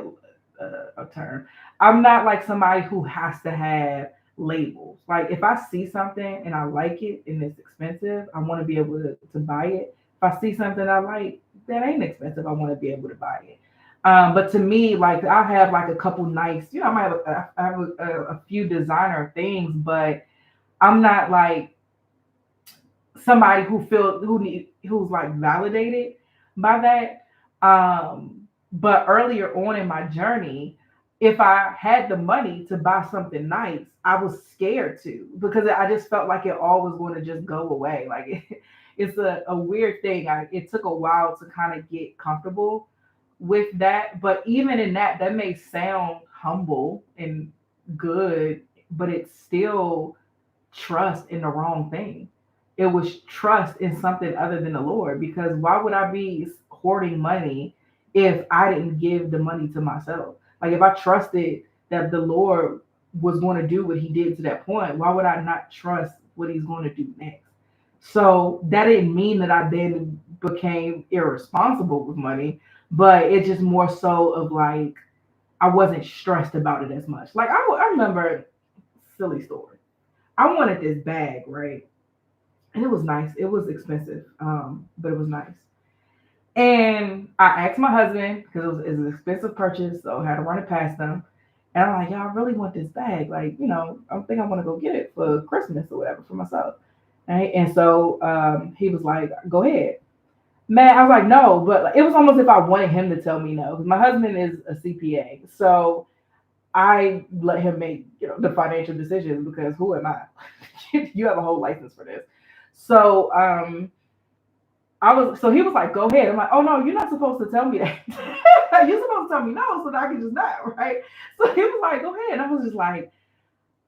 a term. I'm not like somebody who has to have labels. Like if I see something and I like it and it's expensive, I want to be able to buy it. If I see something I like that ain't expensive, I want to be able to buy it. But to me, like I have like a couple nice, I might have I have a few designer things, but I'm not like somebody who's like validated by that. But earlier on in my journey, if I had the money to buy something nice, I was scared to because I just felt like it all was going to just go away. Like it's a weird thing. It took a while to kind of get comfortable with that. But even in that, that may sound humble and good, but it's still trust in the wrong thing. It was trust in something other than the Lord. Because why would I be hoarding money if I didn't give the money to myself? Like if I trusted that the Lord was going to do what he did to that point, why would I not trust what he's going to do next? So that didn't mean that I then became irresponsible with money, but it's just more so of like I wasn't stressed about it as much. Like I remember, silly story. I wanted this bag, right? And it was nice. It was expensive, but it was nice. And I asked my husband because it was an expensive purchase, so I had to run it past them. And I'm like, y'all really want this bag? Like, I think I want to go get it for Christmas or whatever for myself. Right? And so he was like, go ahead. Man, I was like, no, but like, it was almost if I wanted him to tell me no. 'Cause my husband is a CPA, so I let him make the financial decisions because who am I? You have a whole license for this. So he was like, go ahead. I'm like, oh no, you're not supposed to tell me that. You're supposed to tell me no so that I can just know, right? So he was like, go ahead. I was just like,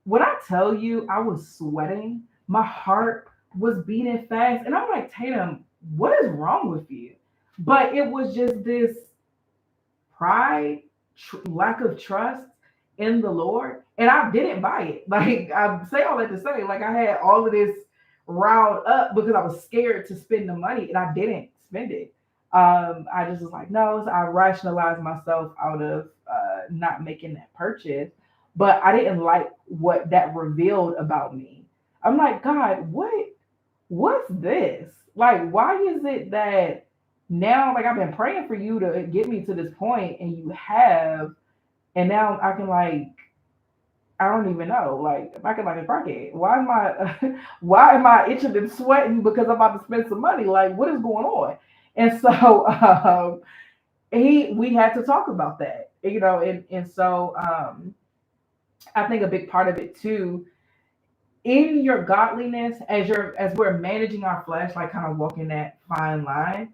when I tell you I was sweating, my heart was beating fast. And I'm like, Tatum, what is wrong with you? But it was just this pride, lack of trust in the Lord, and I didn't buy it. Like I say all that to say, like I had all of this riled up because I was scared to spend the money, and I didn't spend it. I just was like, no. So I rationalized myself out of not making that purchase, but I didn't like what that revealed about me. I'm like, God, what's this? Like, why is it that now, like, I've been praying for you to get me to this point, and you have, and now I can, like, I don't even know, like, if I can, like, a crackhead. Why am I itching and sweating because I'm about to spend some money? Like, what is going on? And so, we had to talk about that, and so, I think a big part of it too in your godliness, as we're managing our flesh, like kind of walking that fine line,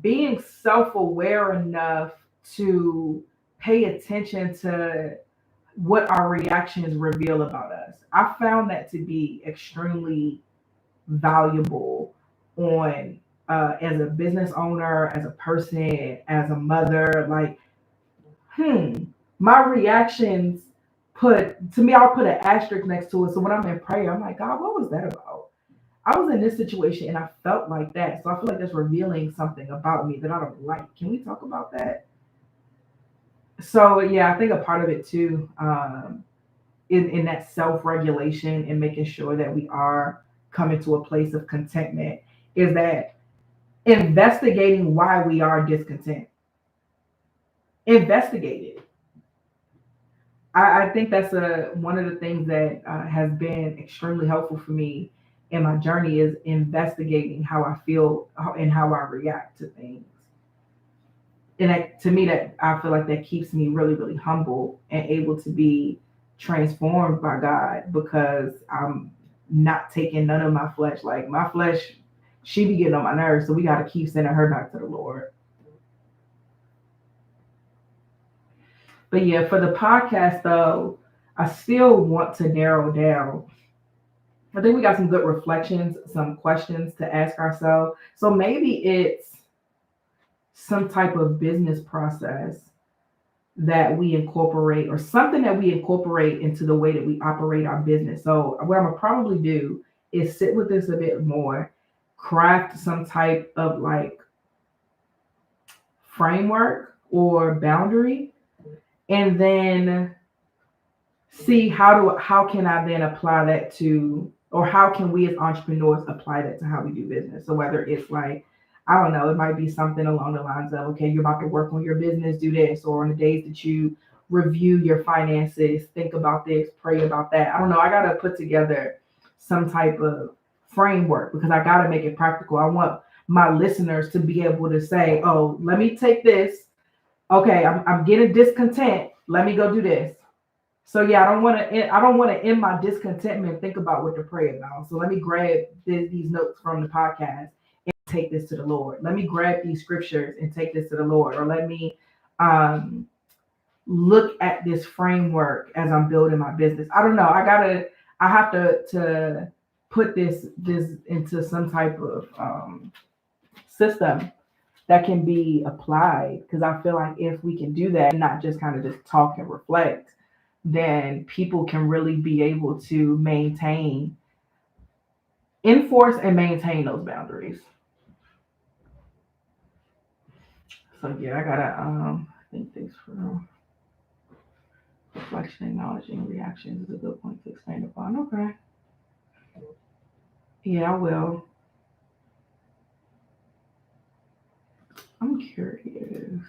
being self-aware enough to pay attention to what our reactions reveal about us. I found that to be extremely valuable on as a business owner, as a person, as a mother. Like, my reactions put to me, I'll put an asterisk next to it. So when I'm in prayer, I'm like, God, what was that about? I was in this situation and I felt like that. So I feel like that's revealing something about me that I don't like. Can we talk about that? So yeah, I think a part of it too, in that self-regulation and making sure that we are coming to a place of contentment is that investigating why we are discontent. Investigate it. I think that's one of the things that has been extremely helpful for me in my journey is investigating how I feel and how I react to things. And to me, that I feel like that keeps me really, really humble and able to be transformed by God because I'm not taking none of my flesh. Like my flesh, she be getting on my nerves, so we got to keep sending her back to the Lord. But yeah, for the podcast though, I still want to narrow down. I think we got some good reflections, some questions to ask ourselves. So maybe it's some type of business process that we incorporate or something that we incorporate into the way that we operate our business. So what I'm gonna probably do is sit with this a bit more, craft some type of like framework or boundary, and then see how can I then apply that to or how can we as entrepreneurs apply that to how we do business. So whether it's like I don't know, it might be something along the lines of okay, you're about to work on your business, do this, or on the days that you review your finances, think about this, pray about that. I don't know. I gotta put together some type of framework because I gotta make it practical. I want my listeners to be able to say, oh, let me take this. Okay, I'm getting discontent. Let me go do this. So yeah, I don't want to end my discontentment. Think about what to pray about. So let me grab these notes from the podcast and take this to the Lord. Let me grab these scriptures and take this to the Lord, or let me um, look at this framework as I'm building my business. I don't know. I have to put this into some type of system that can be applied because I feel like if we can do that and not just kind of just talk and reflect, then people can really be able to enforce and maintain those boundaries. So yeah, I gotta I think thanks for reflection, acknowledging reactions is a good point to expand upon. Okay. Yeah, I will. I'm curious.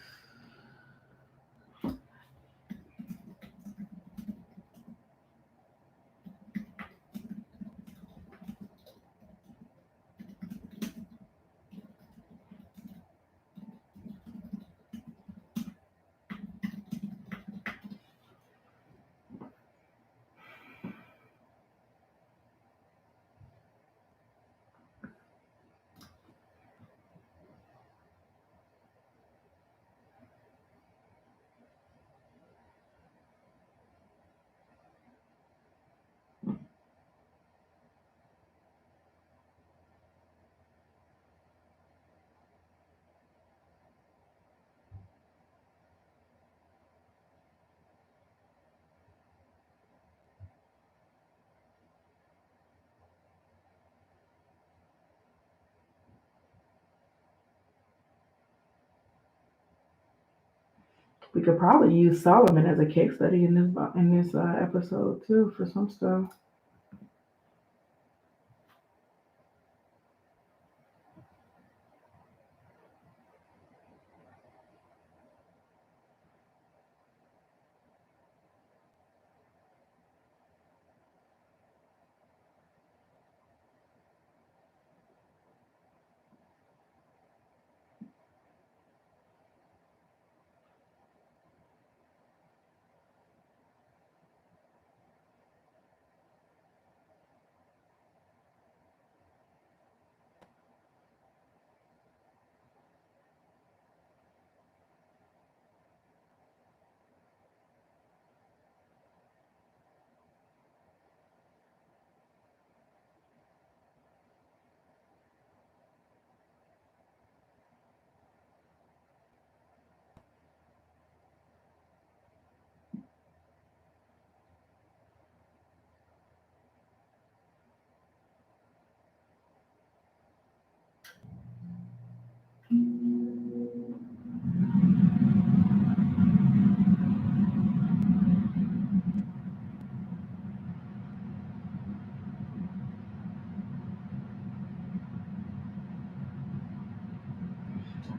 We could probably use Solomon as a case study in this episode too for some stuff.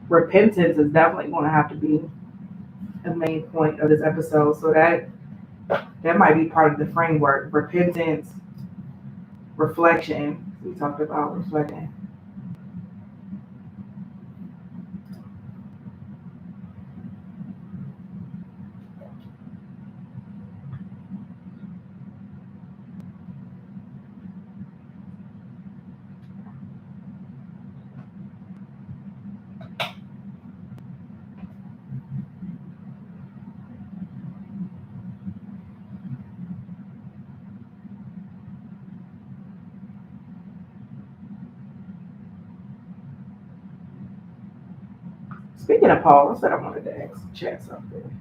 repentance is definitely going to have to be a main point of this episode. So that might be part of the framework. Repentance, reflection. We talked about reflecting. Speaking of Paul, I said I wanted to ask chat something.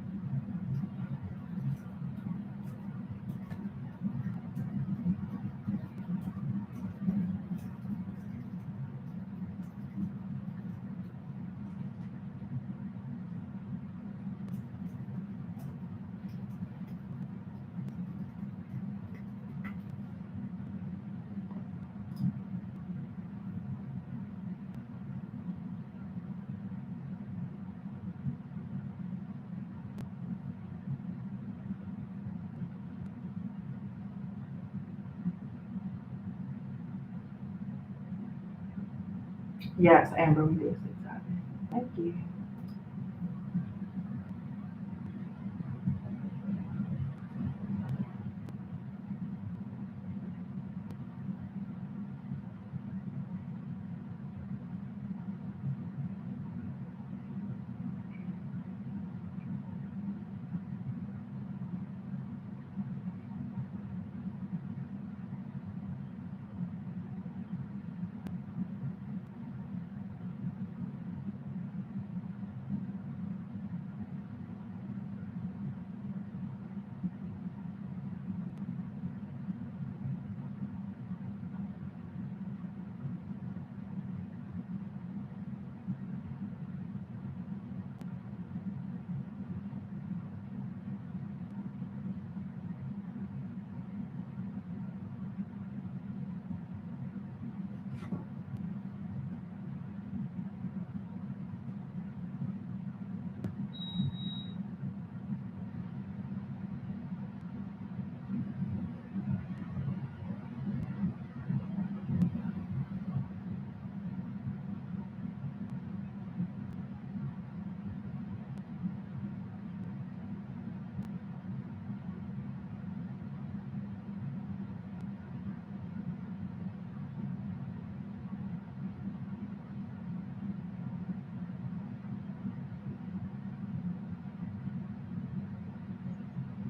Yes, Amber, we did say something. Thank you.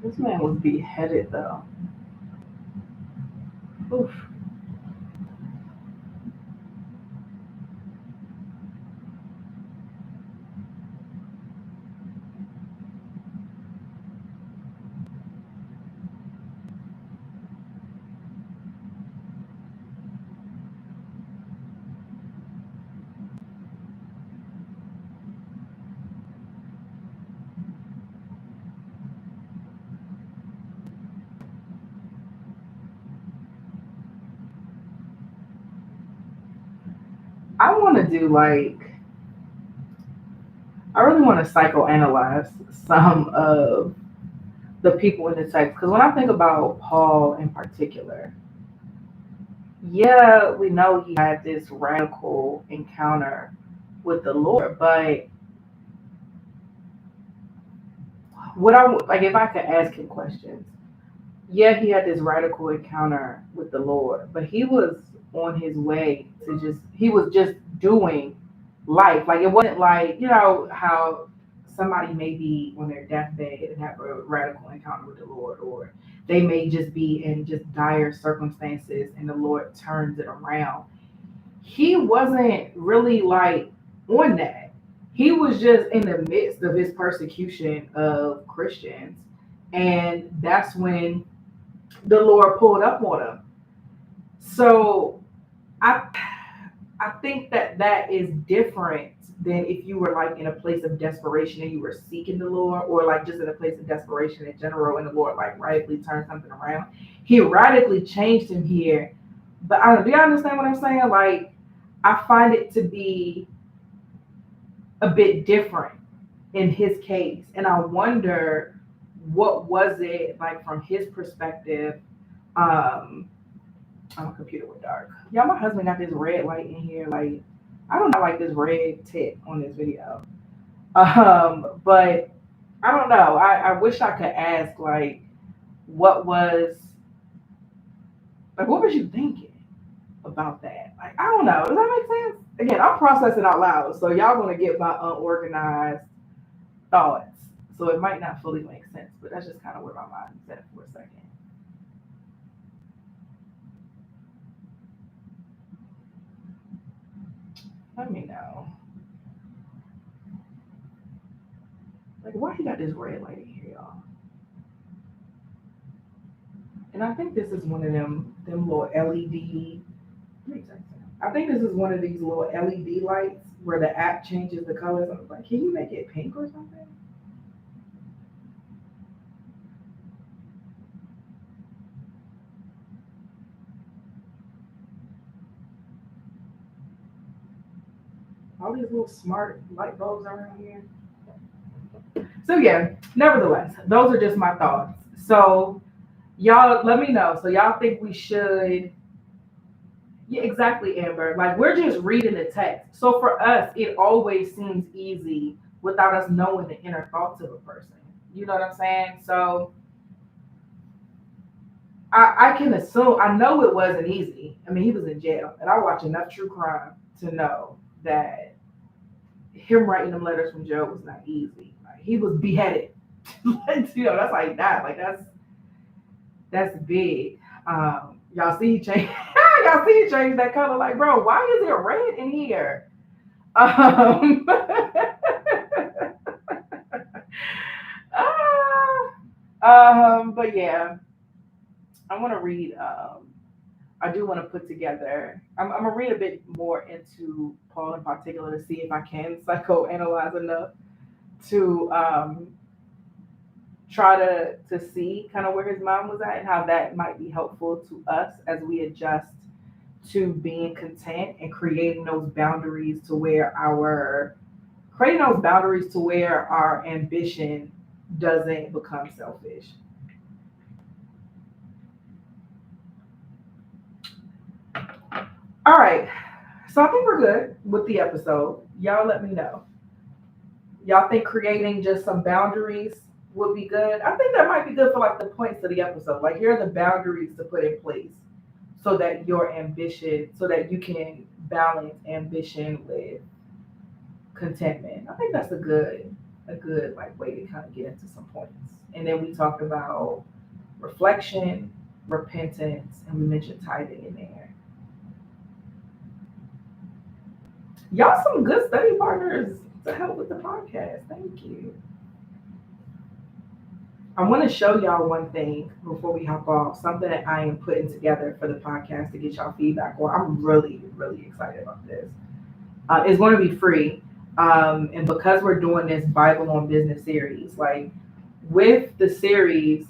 This man was beheaded though. Oof. I want to do like I really want to psychoanalyze some of the people in the text because when I think about Paul in particular, yeah, we know he had this radical encounter with the Lord, but what I would like if I could ask him questions. Yeah, he had this radical encounter with the Lord, but he was on his way to he was just doing life. Like it wasn't like, you know, how somebody may be on their deathbed and have a radical encounter with the Lord, or they may just be in just dire circumstances and the Lord turns it around. He wasn't really like on that. He was just in the midst of his persecution of Christians. And that's when the Lord pulled up on him. So I I think that is different than if you were like in a place of desperation and you were seeking the Lord, or like just in a place of desperation in general, and the Lord like radically turned something around. He radically changed him here. But I don't, do you understand what I'm saying? Like I find it to be a bit different in his case. And I wonder what was it like from his perspective. Oh, my computer went dark. Yeah, my husband got this red light in here. Like, I don't know, like this red tip on this video. But I don't know. I wish I could ask, like, what was, like, what was you thinking about that? Like, I don't know. Does that make sense? Again, I'm processing out loud, so y'all gonna get my unorganized thoughts. So it might not fully make sense, but that's just kind of where my mind is at for a second. Let me know. Like, why he got this red light in here, y'all? And I think this is one of them little LED. I think this is one of these little LED lights where the app changes the colors. I was like, can you make it pink or something? All these little smart light bulbs around here. So yeah, nevertheless, those are just my thoughts. So y'all let me know. So y'all think we should. Yeah, exactly, Amber. Like we're just reading the text. So for us, it always seems easy without us knowing the inner thoughts of a person. You know what I'm saying? So I can assume I know it wasn't easy. I mean, he was in jail, and I watch enough true crime to know that him writing them letters from jail was not easy. Like, he was beheaded. You know, that's like that. Like that's big. Y'all see he changed. Y'all see he changed that color. Like, bro, why is it red in here? Um, but yeah, I want to read. I do want to put together. I'm gonna read a bit more into Paul in particular to see if I can psychoanalyze enough to try to see kind of where his mind was at and how that might be helpful to us as we adjust to being content and creating those boundaries to where our ambition doesn't become selfish. All right. So I think we're good with the episode. Y'all let me know. Y'all think creating just some boundaries would be good? I think that might be good for like the points of the episode. Like here are the boundaries to put in place so that your ambition, so that you can balance ambition with contentment. I think that's a good like way to kind of get into some points. And then we talked about reflection, repentance, and we mentioned tithing in there. Y'all some good study partners to help with the podcast. Thank you. I want to show y'all one thing before we hop off, something that I am putting together for the podcast to get y'all feedback on. I'm really, really excited about this. It's going to be free. And because we're doing this Bible on Business series, like with the series,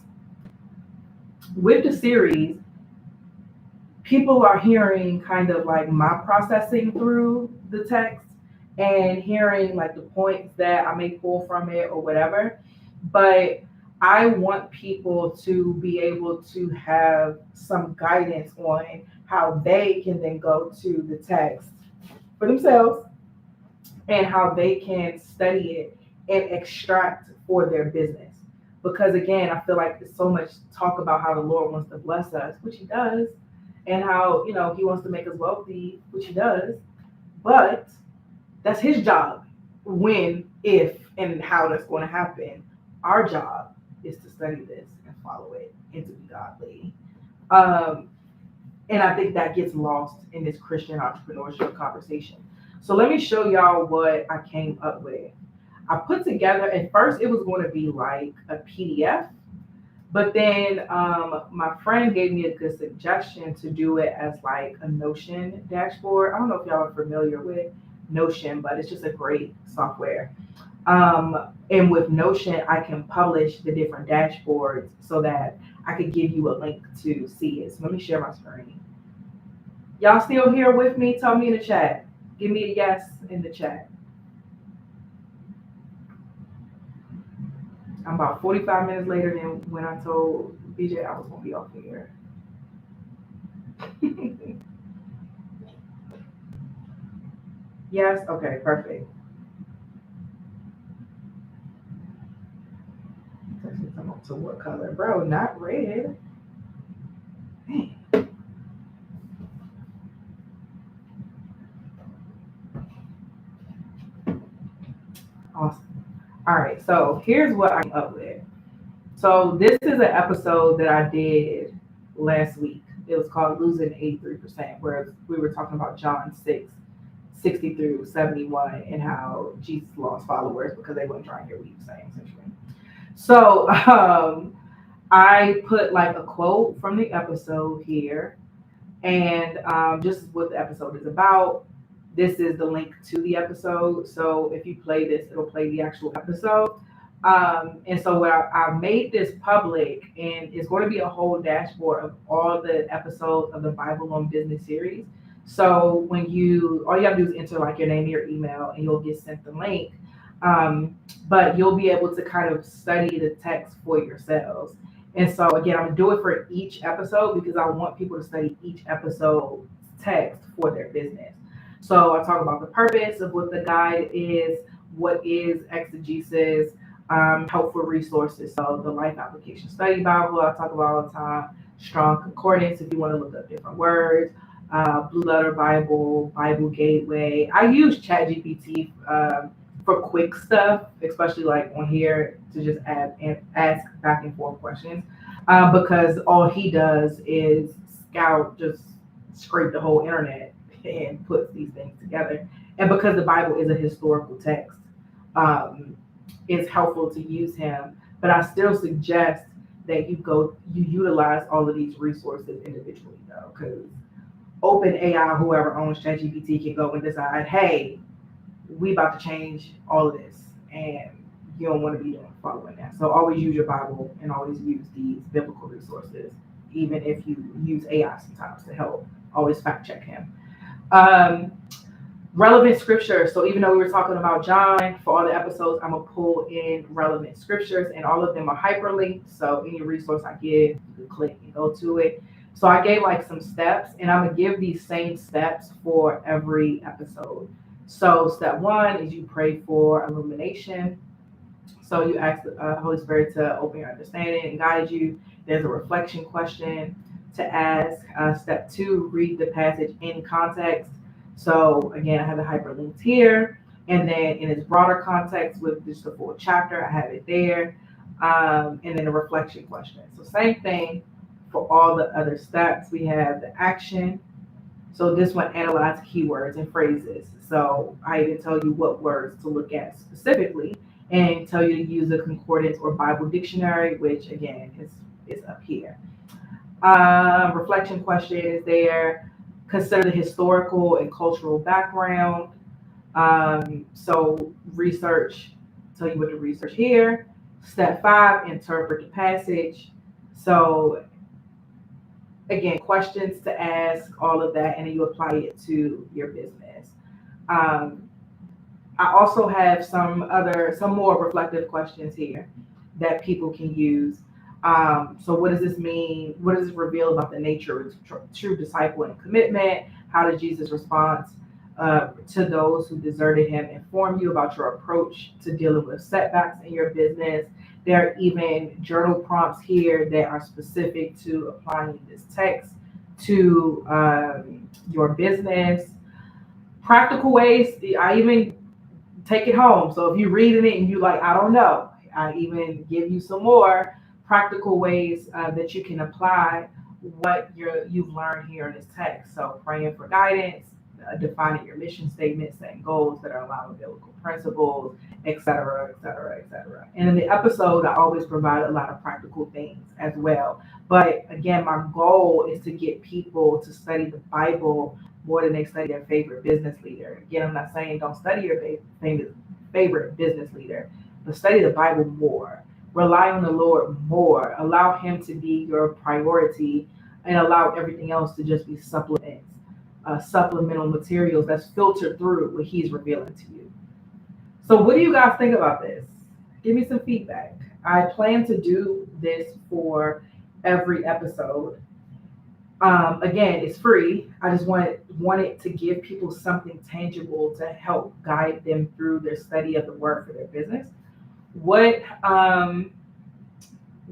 with the series, people are hearing kind of like my processing through the text and hearing like the points that I may pull from it or whatever. But I want people to be able to have some guidance on how they can then go to the text for themselves and how they can study it and extract for their business. Because again, I feel like there's so much talk about how the Lord wants to bless us, which he does, and how, he wants to make us wealthy, which he does. But that's his job when, if, and how that's going to happen. Our job is to study this and follow it and to be godly. Um, and I think that gets lost in this Christian entrepreneurship conversation. So let me show y'all what I came up with. I put together, at first it was going to be like a PDF, but then my friend gave me a good suggestion to do it as like a Notion dashboard. I don't know if y'all are familiar with Notion, but it's just a great software. And with Notion, I can publish the different dashboards so that I could give you a link to see it. So let me share my screen. Y'all still here with me? Tell me in the chat. Give me a yes in the chat. I'm about 45 minutes later than when I told BJ I was gonna be off here. Yes, okay, perfect. To what color, bro? Not red. Awesome. All right, so here's what I'm up with. So this is an episode that I did last week. It was called Losing 83%, where we were talking about John 6, 60 through 71, and how Jesus lost followers because they wouldn't try and hear what he was saying, essentially. So I put like a quote from the episode here, and just what the episode is about. This is the link to the episode. So if you play this, it'll play the actual episode. And so what I made this public, and it's going to be a whole dashboard of all the episodes of the Bible on Business series. So when all you have to do is enter like your name and your email, and you'll get sent the link. But you'll be able to kind of study the text for yourselves. And so again, I'm gonna do it for each episode because I want people to study each episode text for their business. So I talk about the purpose of what the guide is, what is exegesis, helpful resources. So the Life Application Study Bible I talk about all the time, strong concordance if you want to look up different words, Blue Letter Bible, Bible Gateway. I use ChatGPT for quick stuff, especially like on here to just ask back and forth questions, because all he does is just scrape the whole internet and put these things together. And because the Bible is a historical text, it's helpful to use him. But I still suggest that you utilize all of these resources individually, though, because OpenAI, whoever owns ChatGPT, can go and decide, hey, we about to change all of this, and you don't want to be following that. So always use your Bible and always use these biblical resources, even if you use AI sometimes to help. Always fact check him. Relevant scripture. So even though we were talking about John for all the episodes, I'm gonna pull in relevant scriptures, and all of them are hyperlinked. So any resource I give, you can click and go to it. So I gave like some steps, and I'm gonna give these same steps for every episode. So step one is you pray for illumination. So you ask the Holy Spirit to open your understanding and guide you. There's a reflection question to ask. Step two, read the passage in context. So again, I have the hyperlinks here. And then in its broader context with just the full chapter, I have it there. And then a reflection question. So same thing for all the other steps. We have the action. So this one analyzes keywords and phrases. So I even tell you what words to look at specifically and tell you to use a concordance or Bible dictionary, which again is up here. Reflection question is there. Consider the historical and cultural background. So research, tell you what to research here. Step 5, interpret the passage. So again, questions to ask, all of that, and then you apply it to your business. I also have some more reflective questions here that people can use. So what does this mean? What does it reveal about the nature of true disciple and commitment? How did Jesus respond to those who deserted him inform you about your approach to dealing with setbacks in your business? There are even journal prompts here that are specific to applying this text to your business. Practical ways, I even take it home. So if you're reading it and you like, I don't know, I even give you some more practical ways that you can apply what you've learned here in this text. So praying for guidance, defining your mission statement, setting goals that are aligned with biblical principles, etc., etc., etc. And in the episode, I always provide a lot of practical things as well. But again, my goal is to get people to study the Bible more than they study their favorite business leader. Again, I'm not saying don't study your favorite business leader, but study the Bible more. Rely on the Lord more. Allow him to be your priority, and allow everything else to just be supplements, supplemental materials that's filtered through what he's revealing to you. So what do you guys think about this? Give me some feedback. I plan to do this for every episode. Again, it's free. I just wanted to give people something tangible to help guide them through their study of the word for their business. What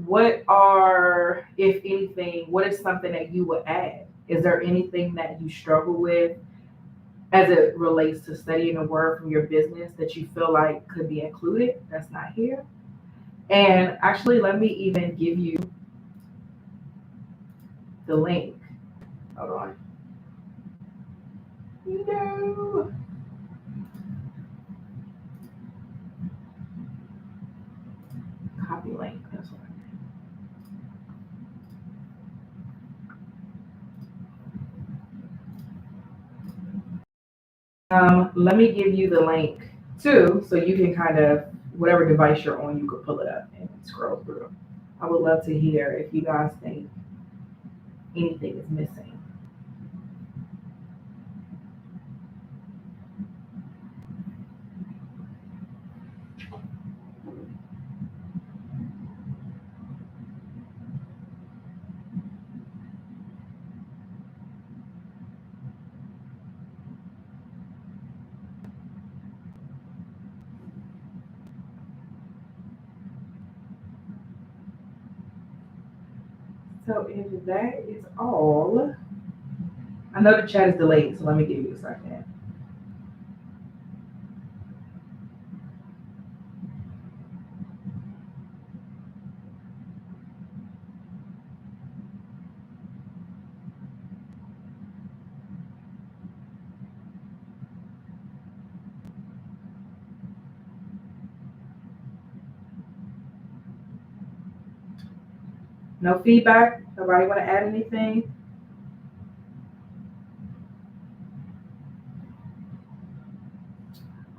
what are, if anything, what is something that you would add? Is there anything that you struggle with as it relates to studying a word from your business that you feel like could be included that's not here? And actually, let me even give you the link. Hold on. No. Copy link. That's what let me give you the link too, so you can kind of, whatever device you're on, you could pull it up and scroll through. I would love to hear if you guys think anything is missing. So if that is all, I know the chat is delayed, so let me give you a second. No feedback? Nobody want to add anything?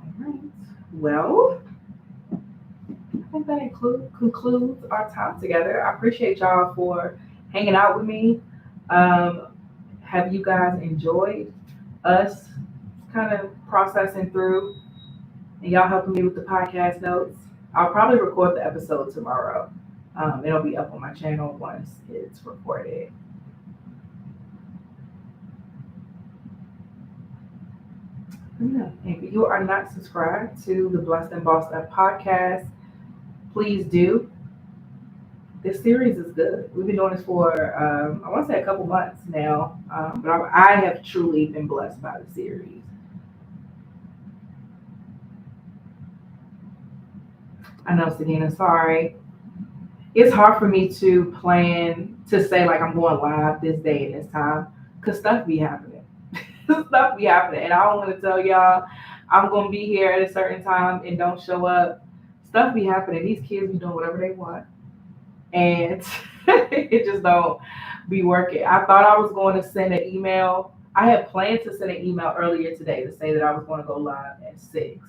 All right. Well, I think that concludes our time together. I appreciate y'all for hanging out with me. Um, have you guys enjoyed us kind of processing through and y'all helping me with the podcast notes? I'll probably record the episode tomorrow. It'll be up on my channel once it's recorded. Yeah. If you are not subscribed to the Blessed and Bossed Up podcast, please do. This series is good. We've been doing this for, I want to say a couple months now, but I have truly been blessed by the series. I know, Sedina, sorry. It's hard for me to plan to say like I'm going live this day and this time because stuff be happening. Stuff be happening. And I don't want to tell y'all I'm going to be here at a certain time and don't show up. Stuff be happening. These kids be doing whatever they want. And it just don't be working. I thought I was going to send an email. I had planned to send an email earlier today to say that I was going to go live at 6.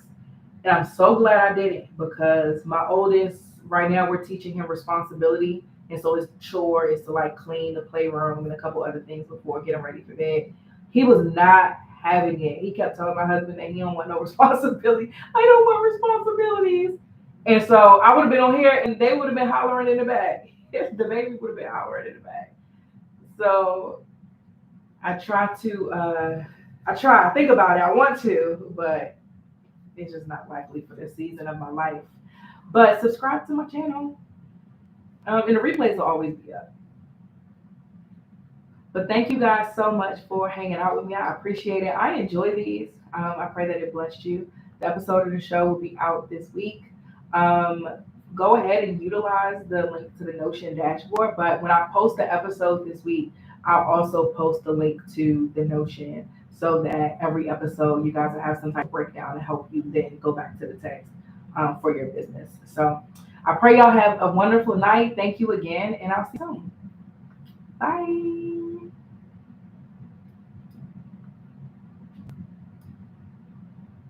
And I'm so glad I didn't because my oldest, right now, we're teaching him responsibility. And so his chore is to like clean the playroom and a couple other things before getting ready for bed. He was not having it. He kept telling my husband that he don't want no responsibility. I don't want responsibilities. And so I would have been on here and they would have been hollering in the back. The baby would have been hollering in the back. So I I think about it. I want to, but it's just not likely for this season of my life. But subscribe to my channel. And the replays will always be up. But thank you guys so much for hanging out with me. I appreciate it. I enjoy these. I pray that it blessed you. The episode of the show will be out this week. Go ahead and utilize the link to the Notion dashboard. But when I post the episode this week, I'll also post the link to the Notion so that every episode you guys will have some type of breakdown to help you then go back to the text for your business. So I pray y'all have a wonderful night. Thank you again, and I'll see you soon. Bye.